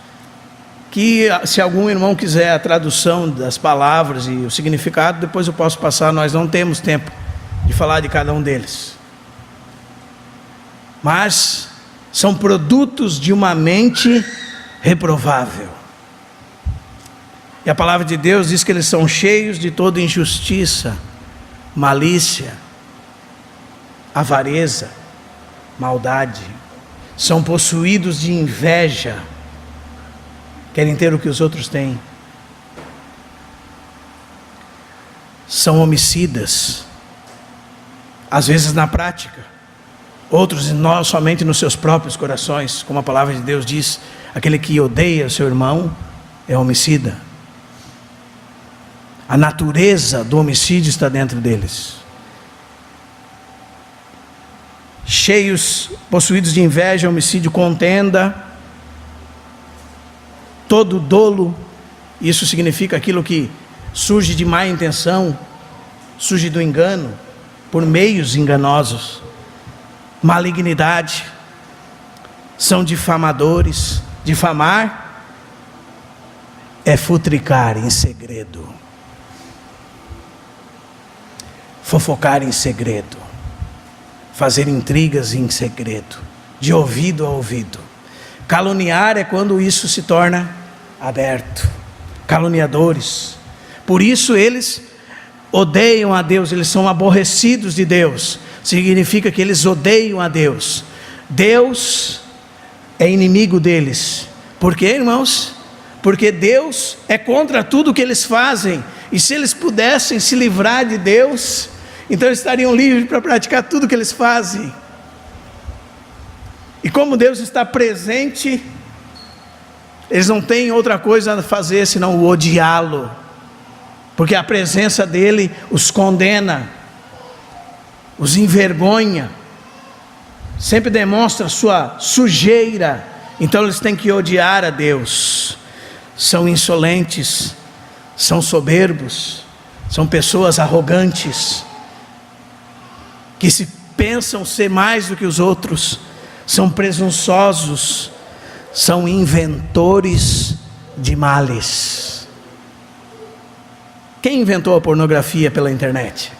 que se algum irmão quiser a tradução das palavras e o significado, depois eu posso passar, nós não temos tempo de falar de cada um deles. Mas são produtos de uma mente reprovável. E a palavra de Deus diz que eles são cheios de toda injustiça, malícia, avareza, maldade. São possuídos de inveja, querem ter o que os outros têm. São homicidas, às vezes na prática, outros somente nos seus próprios corações, como a palavra de Deus diz: aquele que odeia o seu irmão é homicida. A natureza do homicídio está dentro deles. Cheios, possuídos de inveja, homicídio, contenda, todo dolo. Isso significa aquilo que surge de má intenção, surge do engano, por meios enganosos. Malignidade, são difamadores. Difamar é futricar em segredo, fofocar em segredo, fazer intrigas em segredo, de ouvido a ouvido. Caluniar é quando isso se torna aberto. Caluniadores. Por isso eles odeiam a Deus, eles são aborrecidos de Deus. Significa que eles odeiam a Deus. Deus é inimigo deles. Por quê, irmãos? Porque Deus é contra tudo que eles fazem. E se eles pudessem se livrar de Deus, então eles estariam livres para praticar tudo que eles fazem. E como Deus está presente, eles não têm outra coisa a fazer senão o odiá-lo, porque a presença dele os condena, os envergonha, sempre demonstra sua sujeira. Então eles têm que odiar a Deus. São insolentes, são soberbos, são pessoas arrogantes, que se pensam ser mais do que os outros, são presunçosos, são inventores de males. Quem inventou a pornografia pela internet?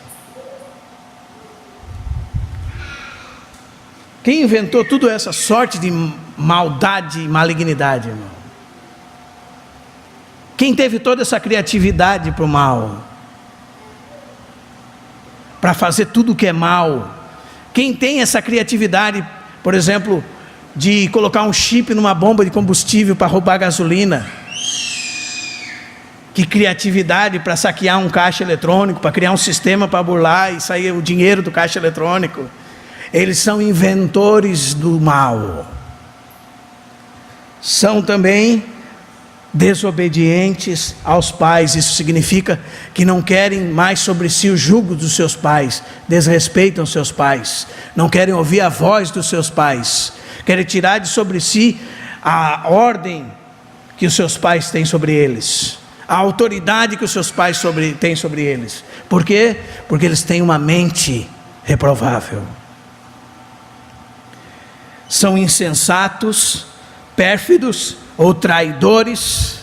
Quem inventou toda essa sorte de maldade e malignidade, irmão? Quem teve toda essa criatividade para o mal? Para fazer tudo o que é mal? Quem tem essa criatividade, por exemplo, de colocar um chip numa bomba de combustível para roubar gasolina? Que criatividade para saquear um caixa eletrônico, para criar um sistema para burlar e sair o dinheiro do caixa eletrônico? Eles são inventores do mal. São também desobedientes aos pais. Isso significa que não querem mais sobre si o jugo dos seus pais, desrespeitam seus pais, não querem ouvir a voz dos seus pais, querem tirar de sobre si a ordem que os seus pais têm sobre eles, a autoridade que os seus pais têm sobre eles. Por quê? Porque eles têm uma mente reprovável. São insensatos, pérfidos ou traidores,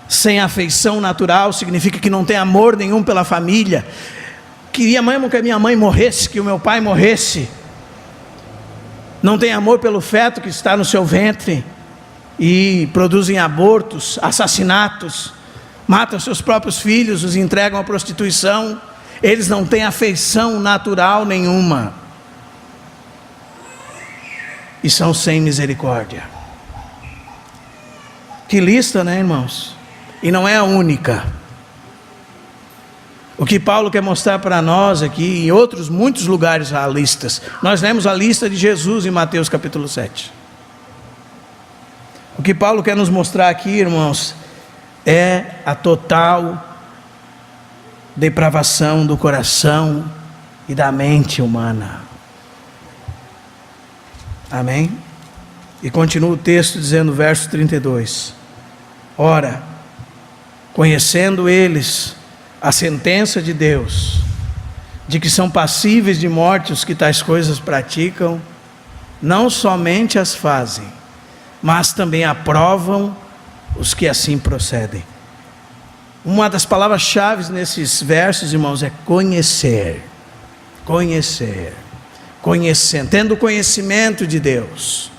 sem afeição natural, significa que não tem amor nenhum pela família. Queria mesmo que a minha mãe morresse, que o meu pai morresse. Não tem amor pelo feto que está no seu ventre, e produzem abortos, assassinatos, matam seus próprios filhos, os entregam à prostituição. Eles não têm afeição natural nenhuma, e são sem misericórdia. Que lista, né, irmãos? E não é a única. O que Paulo quer mostrar para nós aqui, em outros muitos lugares há listas. Nós lemos a lista de Jesus em Mateus capítulo 7. O que Paulo quer nos mostrar aqui, irmãos, é a total depravação do coração e da mente humana. Amém? E continua o texto dizendo, verso 32. Ora, conhecendo eles a sentença de Deus, de que são passíveis de morte os que tais coisas praticam, não somente as fazem, mas também aprovam os que assim procedem. Uma das palavras-chave nesses versos, irmãos, é conhecer. Conhecer. Conhecendo, tendo conhecimento de Deus,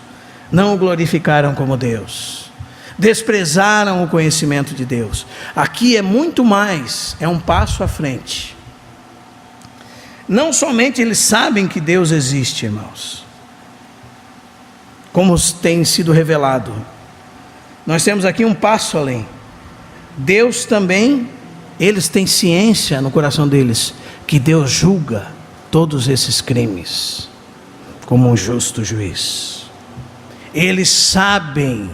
não o glorificaram como Deus, desprezaram o conhecimento de Deus. Aqui é muito mais, é um passo à frente. Não somente eles sabem que Deus existe, irmãos, como tem sido revelado, nós temos aqui um passo além. Deus também, eles têm ciência no coração deles, que Deus julga todos esses crimes como um justo juiz. Eles sabem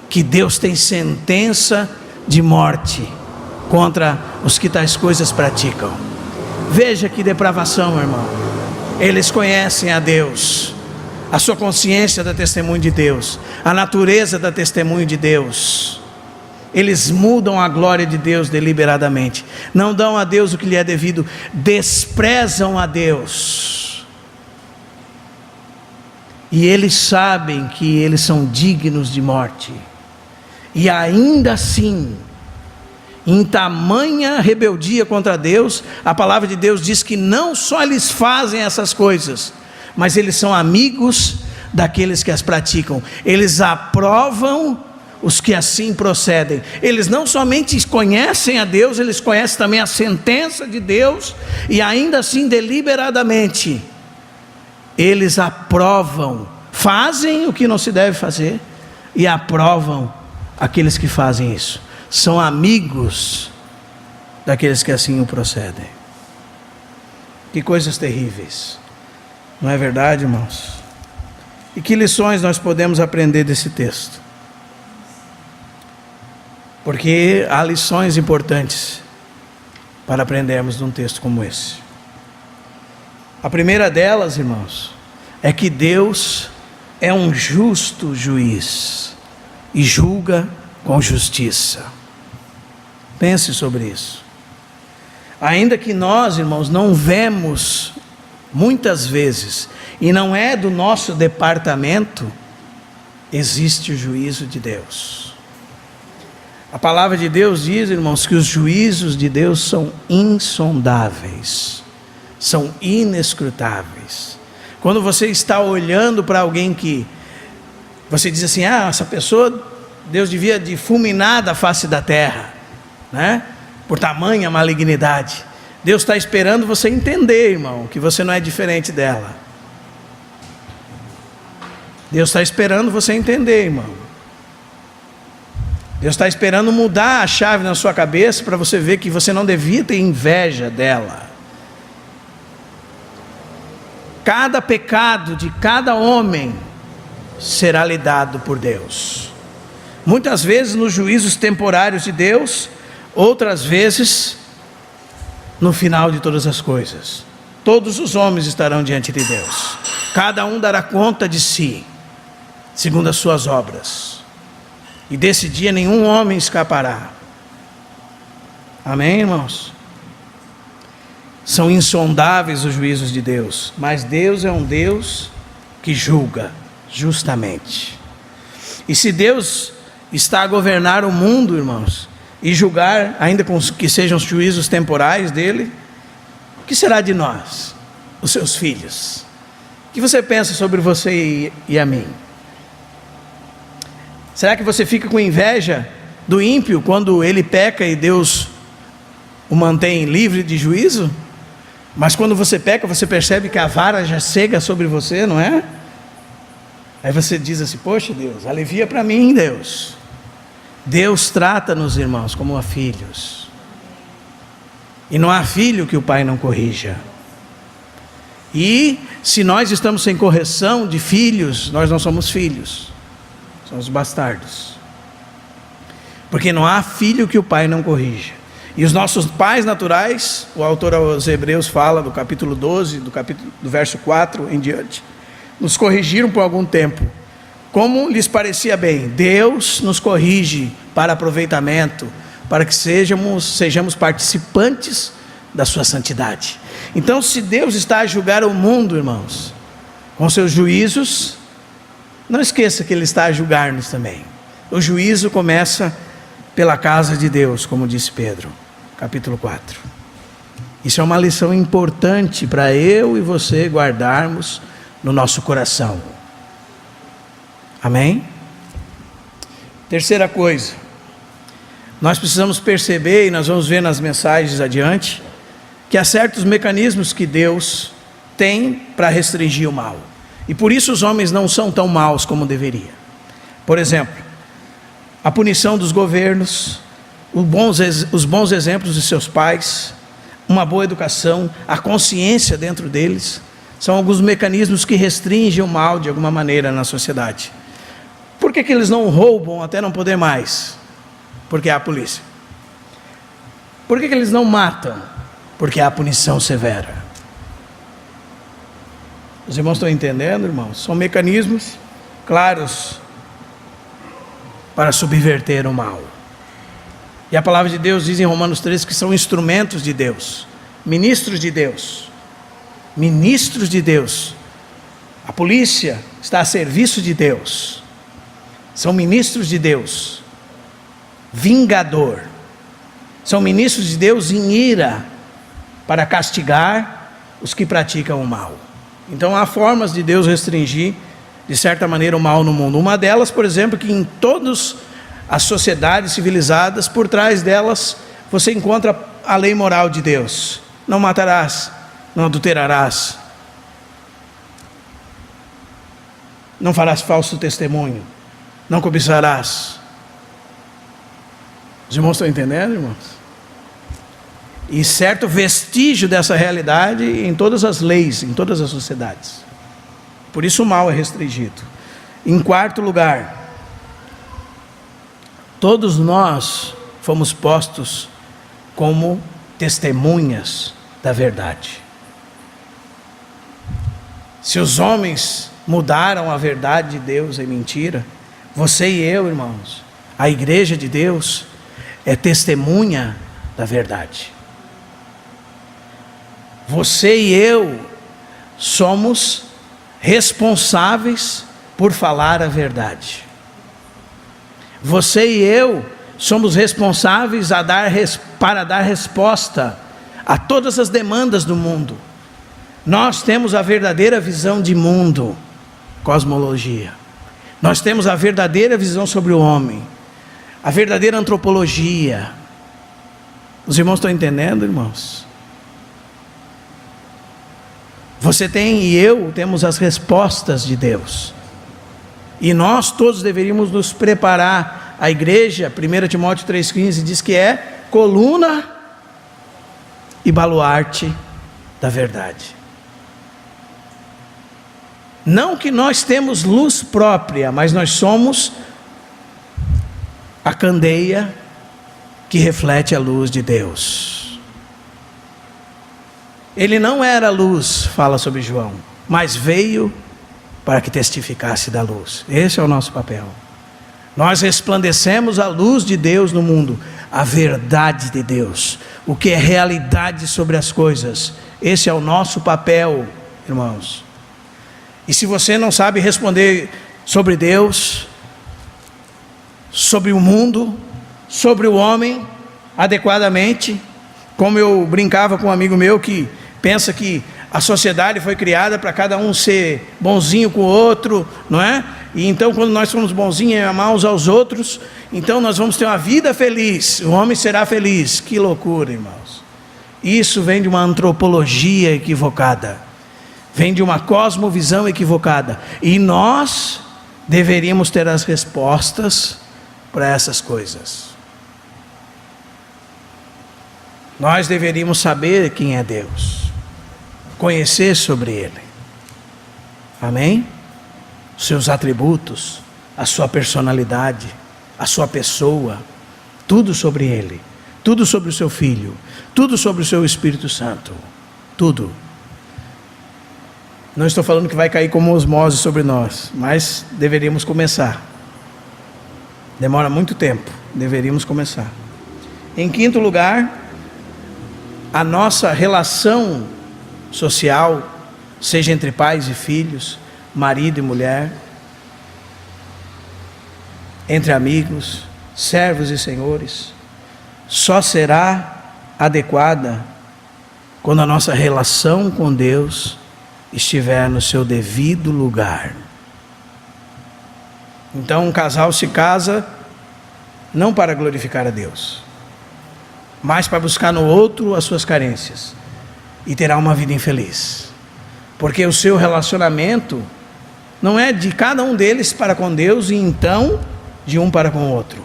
que Deus tem sentença de morte contra os que tais coisas praticam. Veja que depravação, irmão. Eles conhecem a Deus, a sua consciência dá testemunho de Deus, a natureza dá testemunho de Deus. Eles mudam a glória de Deus deliberadamente, não dão a Deus o que lhe é devido, desprezam a Deus, e eles sabem que eles são dignos de morte, e ainda assim, em tamanha rebeldia contra Deus, a palavra de Deus diz que não só eles fazem essas coisas, mas eles são amigos daqueles que as praticam, eles aprovam os que assim procedem. Eles não somente conhecem a Deus, eles conhecem também a sentença de Deus, e ainda assim deliberadamente eles aprovam, fazem o que não se deve fazer e aprovam aqueles que fazem isso. São amigos daqueles que assim o procedem. Que coisas terríveis, não é verdade, irmãos? E que lições nós podemos aprender desse texto? Porque há lições importantes para aprendermos num texto como esse. A primeira delas, irmãos, é que Deus é um justo juiz e julga com justiça. Pense sobre isso. Ainda que nós, irmãos, não vemos muitas vezes, e não é do nosso departamento, existe o juízo de Deus. A palavra de Deus diz, irmãos, que os juízos de Deus são insondáveis, são inescrutáveis. Quando você está olhando para alguém que você diz assim, essa pessoa, Deus devia de fulminar da face da terra, né? Por tamanha malignidade. Deus está esperando você entender, irmão, que você não é diferente dela. Deus está esperando você entender, irmão. Deus está esperando mudar a chave na sua cabeça para você ver que você não devia ter inveja dela. Cada pecado de cada homem será lidado por Deus. Muitas vezes nos juízos temporários de Deus, outras vezes no final de todas as coisas. Todos os homens estarão diante de Deus. Cada um dará conta de si, segundo as suas obras. E desse dia nenhum homem escapará. Amém, irmãos? São insondáveis os juízos de Deus, mas Deus é um Deus que julga justamente. E se Deus está a governar o mundo, irmãos, e julgar, ainda com que sejam os juízos temporais dele, o que será de nós, os seus filhos? O que você pensa sobre você e a mim? Será que você fica com inveja do ímpio quando ele peca e Deus o mantém livre de juízo? Mas quando você peca, você percebe que a vara já cega sobre você, não é? Aí você diz assim, poxa Deus, alivia para mim, Deus. Deus trata-nos, irmãos, como a filhos. E não há filho que o pai não corrija. E se nós estamos sem correção de filhos, nós não somos filhos, somos bastardos. Porque não há filho que o pai não corrija. E os nossos pais naturais, o autor aos Hebreus fala do capítulo 12, do verso 4 em diante, nos corrigiram por algum tempo, como lhes parecia bem. Deus nos corrige para aproveitamento, para que sejamos participantes da sua santidade. Então, se Deus está a julgar o mundo, irmãos, com seus juízos, não esqueça que Ele está a julgar-nos também. O juízo começa pela casa de Deus, como disse Pedro, capítulo 4. Isso é uma lição importante para eu e você guardarmos no nosso coração. Amém? Terceira coisa, nós precisamos perceber, e nós vamos ver nas mensagens adiante, que há certos mecanismos que Deus tem para restringir o mal. E por isso os homens não são tão maus como deveria. Por exemplo, a punição dos governos, os bons exemplos de seus pais, uma boa educação, a consciência dentro deles, são alguns mecanismos que restringem o mal de alguma maneira na sociedade. Por que eles não roubam até não poder mais? Porque há a polícia. Por que eles não matam? Porque há a punição severa. Os irmãos estão entendendo, irmãos? São mecanismos claros para subverter o mal. E a palavra de Deus diz em Romanos 13 que são instrumentos de Deus, ministros de Deus. Ministros de Deus. A polícia está a serviço de Deus. São ministros de Deus. Vingador. São ministros de Deus em ira para castigar os que praticam o mal. Então há formas de Deus restringir de certa maneira o mal no mundo. Uma delas, por exemplo, que em todas as sociedades civilizadas, por trás delas você encontra a lei moral de Deus. Não matarás, não adulterarás, não farás falso testemunho, não cobiçarás. Os irmãos estão entendendo, irmãos? E certo vestígio dessa realidade em todas as leis, em todas as sociedades. Por isso o mal é restringido. Em quarto lugar, todos nós fomos postos como testemunhas da verdade. Se os homens mudaram a verdade de Deus em mentira, você e eu, irmãos, a igreja de Deus é testemunha da verdade. Você e eu somos responsáveis por falar a verdade. Você e eu somos responsáveis para dar resposta a todas as demandas do mundo, Nós temos a verdadeira visão de mundo, cosmologia. Nós temos a verdadeira visão sobre o homem, a verdadeira antropologia. Os irmãos estão entendendo, irmãos? Você tem e eu temos as respostas de Deus. E nós todos deveríamos nos preparar. A igreja, 1 Timóteo 3,15, diz que é coluna e baluarte da verdade. Não que nós temos luz própria, mas nós somos a candeia que reflete a luz de Deus. Ele não era luz, fala sobre João, mas veio para que testificasse da luz. Esse é o nosso papel. Nós resplandecemos a luz de Deus no mundo, a verdade de Deus, o que é realidade sobre as coisas. Esse é o nosso papel, irmãos. E se você não sabe responder sobre Deus, sobre o mundo, sobre o homem, adequadamente, como eu brincava com um amigo meu que pensa que a sociedade foi criada para cada um ser bonzinho com o outro, não é? E então quando nós somos bonzinhos e amar uns aos outros, então nós vamos ter uma vida feliz, o homem será feliz. Que loucura, irmãos. Isso vem de uma antropologia equivocada, vem de uma cosmovisão equivocada, e nós deveríamos ter as respostas para essas coisas. Nós deveríamos saber quem é Deus, conhecer sobre Ele, amém? Seus atributos, a sua personalidade, a sua pessoa, tudo sobre Ele, tudo sobre o seu Filho, tudo sobre o seu Espírito Santo, tudo. Não estou falando que vai cair como osmose sobre nós, mas deveríamos começar. Demora muito tempo, deveríamos começar. Em quinto lugar, a nossa relação social, seja entre pais e filhos, marido e mulher, entre amigos, servos e senhores, só será adequada quando a nossa relação com Deus estiver no seu devido lugar. Então um casal se casa não para glorificar a Deus, mas para buscar no outro as suas carências, e terá uma vida infeliz, porque o seu relacionamento não é de cada um deles para com Deus, e então de um para com o outro,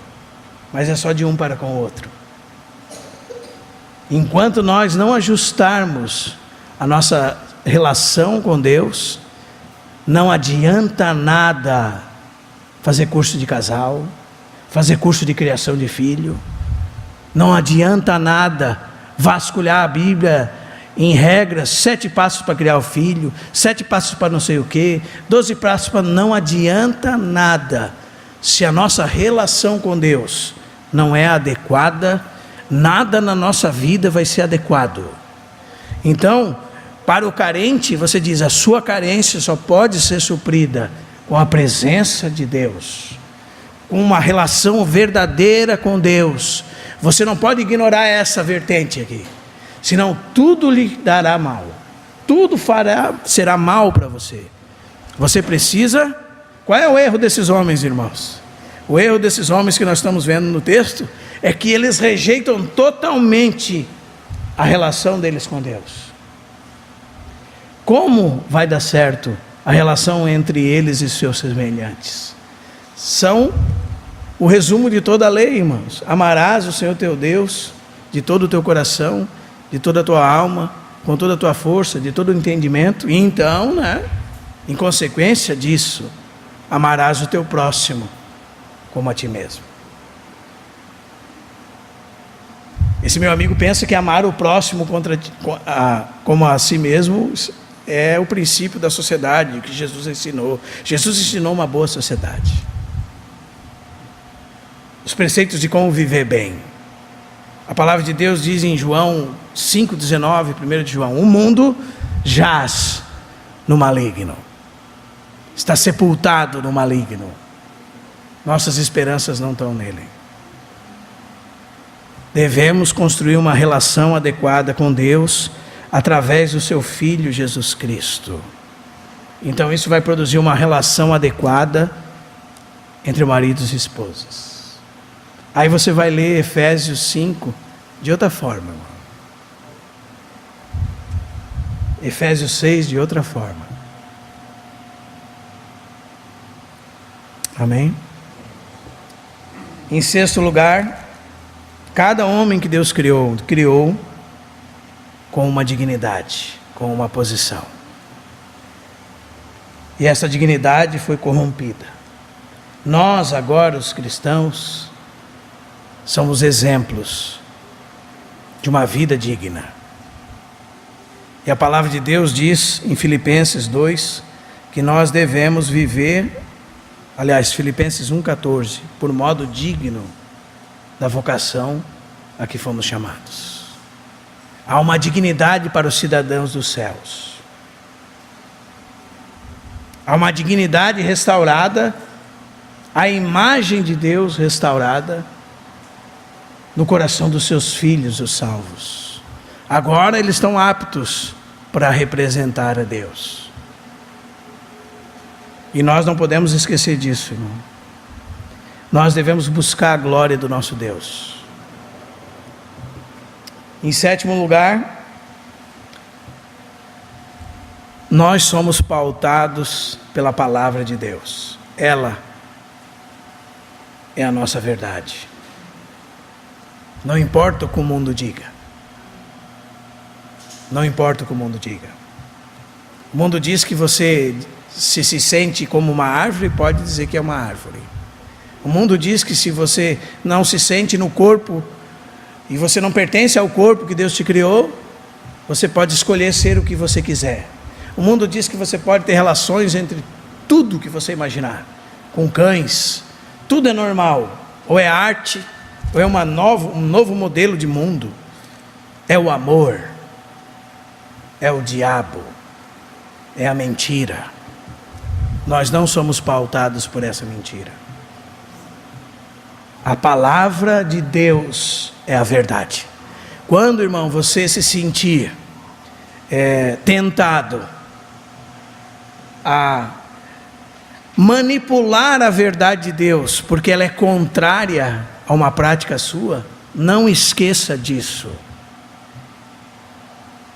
mas é só de um para com o outro. Enquanto nós não ajustarmos a nossa relação com Deus, não adianta nada fazer curso de casal, fazer curso de criação de filho, não adianta nada vasculhar a Bíblia em regras, 7 passos para criar o filho, 7 passos para não sei o que, 12 passos para... Não adianta nada, se a nossa relação com Deus não é adequada, nada na nossa vida vai ser adequado. Então, para o carente, você diz, a sua carência só pode ser suprida com a presença de Deus, com uma relação verdadeira com Deus. Você não pode ignorar essa vertente aqui, senão tudo lhe dará mal, tudo será mal para você. Você precisa... Qual é o erro desses homens, irmãos? O erro desses homens que nós estamos vendo no texto é que eles rejeitam totalmente a relação deles com Deus. Como vai dar certo a relação entre eles e seus semelhantes? São o resumo de toda a lei, irmãos. Amarás o Senhor teu Deus de todo o teu coração, de toda a tua alma, com toda a tua força, de todo o entendimento. E então, em consequência disso, amarás o teu próximo como a ti mesmo. Esse meu amigo pensa que amar o próximo como a si mesmo é o princípio da sociedade que Jesus ensinou. Jesus ensinou uma boa sociedade, os preceitos de como viver bem. A palavra de Deus diz em João 5,19, 1 de João, o mundo jaz no maligno, está sepultado no maligno, nossas esperanças não estão nele. Devemos construir uma relação adequada com Deus, através do seu Filho Jesus Cristo. Então isso vai produzir uma relação adequada entre maridos e esposas. Aí você vai ler Efésios 5 de outra forma, irmão. Efésios 6 de outra forma. Amém? Em sexto lugar, cada homem que Deus criou com uma dignidade, com uma posição. E essa dignidade foi corrompida. Nós agora, os cristãos, somos exemplos de uma vida digna. E a palavra de Deus diz em Filipenses 2, que nós devemos viver, aliás, Filipenses 1,14, por modo digno da vocação a que fomos chamados. Há uma dignidade para os cidadãos dos céus. Há uma dignidade restaurada, a imagem de Deus restaurada no coração dos seus filhos, os salvos. Agora eles estão aptos para representar a Deus. E nós não podemos esquecer disso, irmão. Nós devemos buscar a glória do nosso Deus. Em sétimo lugar, nós somos pautados pela palavra de Deus. Ela é a nossa verdade. Não importa o que o mundo diga. Não importa o que o mundo diga. O mundo diz que você, se sente como uma árvore, pode dizer que é uma árvore. O mundo diz que se você não se sente no corpo e você não pertence ao corpo que Deus te criou, você pode escolher ser o que você quiser. O mundo diz que você pode ter relações entre tudo que você imaginar, com cães, tudo é normal, ou é arte, ou é um novo modelo de mundo. É o amor, é o diabo, é a mentira. Nós não somos pautados por essa mentira. A palavra de Deus é a verdade. Quando, irmão, você se sentir tentado a manipular a verdade de Deus, porque ela é contrária a uma prática sua, não esqueça disso.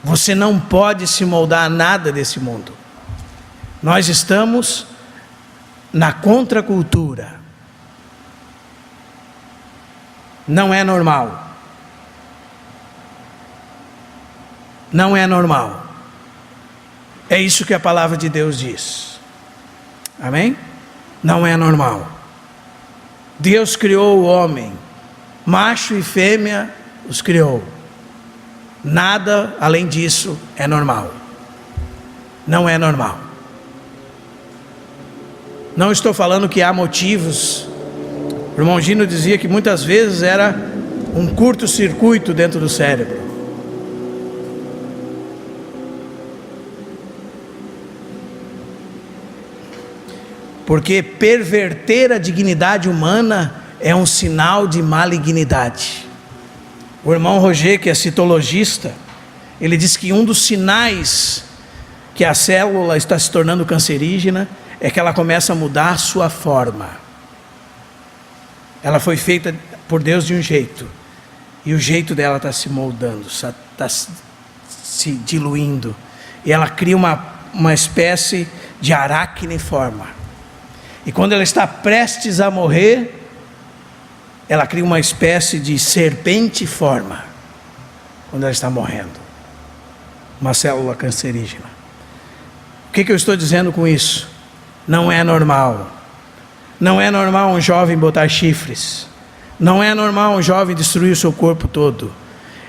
Você não pode se moldar a nada desse mundo. Nós estamos na contracultura. Não é normal. Não é normal. É isso que a palavra de Deus diz. Amém? Não é normal. Deus criou o homem, macho e fêmea os criou. Nada além disso é normal. Não é normal. Não estou falando que há motivos. O irmão Gino dizia que muitas vezes era um curto-circuito dentro do cérebro. Porque perverter a dignidade humana é um sinal de malignidade. O irmão Roger, que é citologista, ele diz que um dos sinais que a célula está se tornando cancerígena é que ela começa a mudar a sua forma. Ela foi feita por Deus de um jeito, e o jeito dela está se moldando, está se diluindo, e ela cria uma espécie de aracniforma. E quando ela está prestes a morrer, ela cria uma espécie de serpentiforma, quando ela está morrendo. Uma célula cancerígena. O que eu estou dizendo com isso? Não é normal. Não é normal um jovem botar chifres. Não é normal um jovem destruir o seu corpo todo.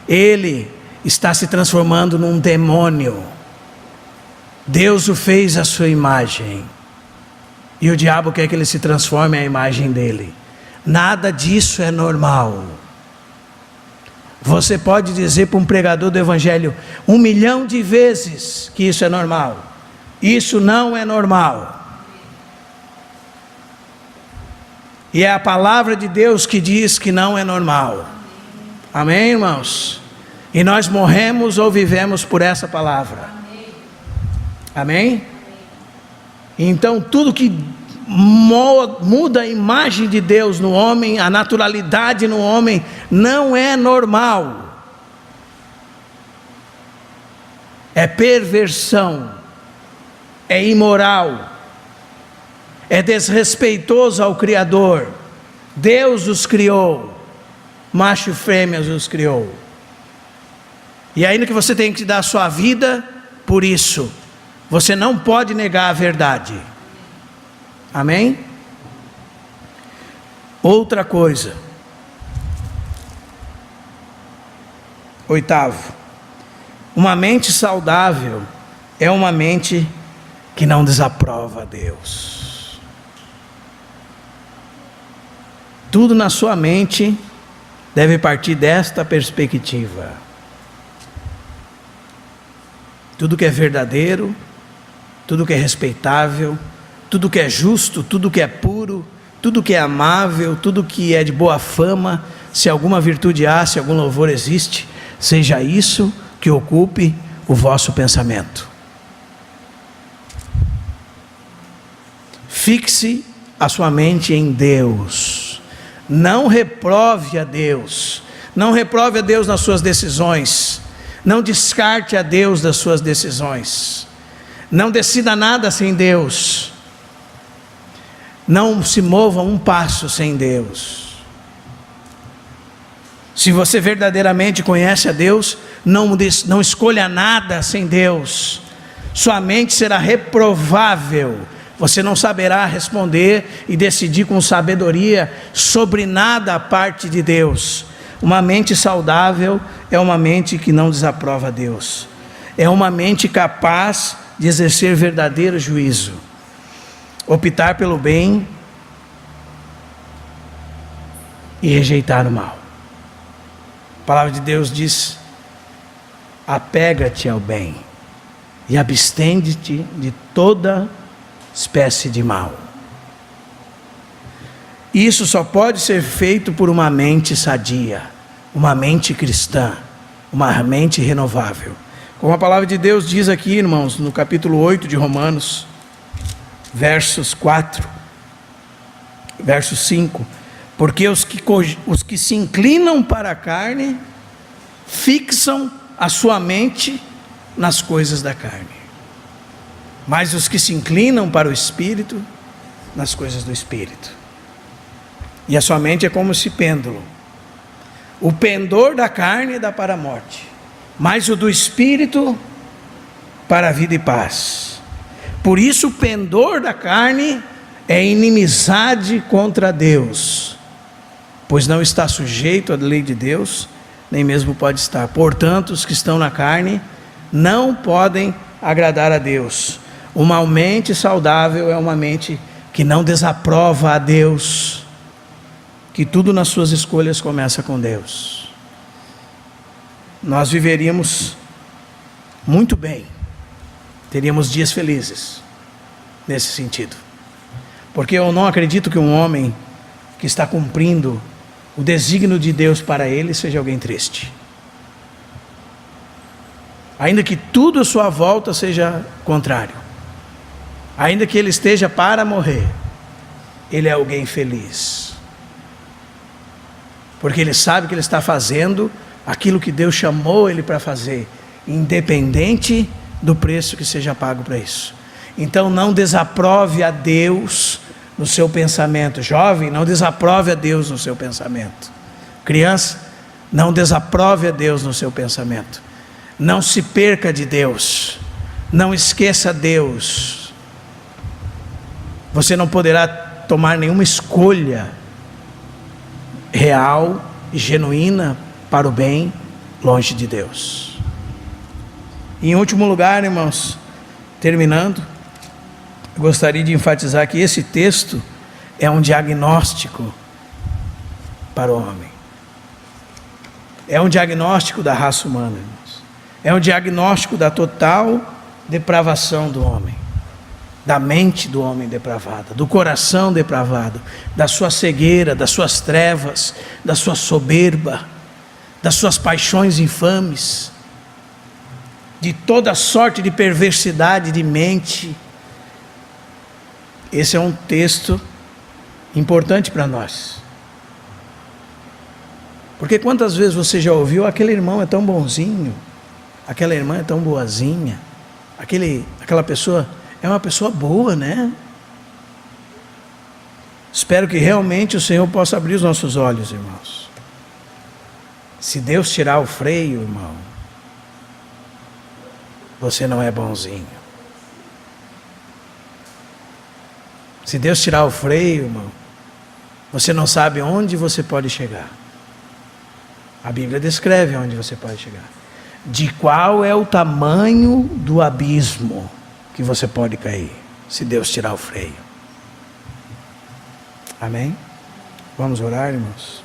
Ele está se transformando num demônio. Deus o fez à sua imagem. E o diabo quer que ele se transforme à imagem dele. Nada disso é normal. Você pode dizer para um pregador do evangelho 1 milhão de vezes que isso é normal. Isso não é normal. E é a palavra de Deus que diz que não é normal. Amém, irmãos? E nós morremos ou vivemos por essa palavra. Amém? Então tudo que muda a imagem de Deus no homem, a naturalidade no homem, não é normal. É perversão, é imoral, é desrespeitoso ao Criador. Deus os criou, macho e fêmea os criou. E ainda que você tenha que dar a sua vida por isso, você não pode negar a verdade. Amém? Outra coisa. 8º. Uma mente saudável é uma mente que não desaprova a Deus. Tudo na sua mente deve partir desta perspectiva. Tudo que é verdadeiro, tudo que é respeitável, tudo que é justo, tudo que é puro, tudo que é amável, tudo que é de boa fama, se alguma virtude há, se algum louvor existe, seja isso que ocupe o vosso pensamento. Fixe a sua mente em Deus. Não reprove a Deus. Não reprove a Deus nas suas decisões. Não descarte a Deus das suas decisões. Não decida nada sem Deus. Não se mova um passo sem Deus. Se você verdadeiramente conhece a Deus, não escolha nada sem Deus. Sua mente será reprovável. Você não saberá responder e decidir com sabedoria sobre nada a parte de Deus. Uma mente saudável é uma mente que não desaprova a Deus. É uma mente capaz de exercer verdadeiro juízo. Optar pelo bem e rejeitar o mal. A palavra de Deus diz: apega-te ao bem e abstende-te de toda espécie de mal. Isso só pode ser feito por uma mente sadia, uma mente cristã, uma mente renovável. Como a palavra de Deus diz aqui, irmãos, no capítulo 8 de Romanos, versos 4, verso 5, porque os que se inclinam para a carne, fixam a sua mente nas coisas da carne, mas os que se inclinam para o Espírito, nas coisas do Espírito. E a sua mente é como esse pêndulo. O pendor da carne dá para a morte, mas o do Espírito para a vida e paz. Por isso o pendor da carne é inimizade contra Deus, pois não está sujeito à lei de Deus, nem mesmo pode estar. Portanto, os que estão na carne não podem agradar a Deus. Uma mente saudável é uma mente que não desaprova a Deus, que tudo nas suas escolhas começa com Deus. Nós viveríamos muito bem, teríamos dias felizes nesse sentido, porque eu não acredito que um homem que está cumprindo o desígnio de Deus para ele seja alguém triste, ainda que tudo à sua volta seja contrário, ainda que ele esteja para morrer, ele é alguém feliz, porque ele sabe que ele está fazendo aquilo que Deus chamou ele para fazer, independente do preço que seja pago para isso. Então não desaprove a Deus no seu pensamento. Jovem, não desaprove a Deus no seu pensamento. Criança, não desaprove a Deus no seu pensamento. Não se perca de Deus, não esqueça Deus. Você não poderá tomar nenhuma escolha real e genuína para o bem longe de Deus. E em último lugar, irmãos, terminando, eu gostaria de enfatizar que esse texto é um diagnóstico para o homem. É um diagnóstico da raça humana, irmãos. É um diagnóstico da total depravação do homem, da mente do homem depravada, do coração depravado, da sua cegueira, das suas trevas, da sua soberba, das suas paixões infames, de toda sorte de perversidade de mente. Esse é um texto importante para nós. Porque quantas vezes você já ouviu: aquele irmão é tão bonzinho, aquela irmã é tão boazinha, aquela pessoa é uma pessoa boa, né? Espero que realmente o Senhor possa abrir os nossos olhos, irmãos. Se Deus tirar o freio, irmão, você não é bonzinho. Se Deus tirar o freio, irmão, você não sabe onde você pode chegar. A Bíblia descreve onde você pode chegar. De qual é o tamanho do abismo que você pode cair, se Deus tirar o freio. Amém? Vamos orar, irmãos?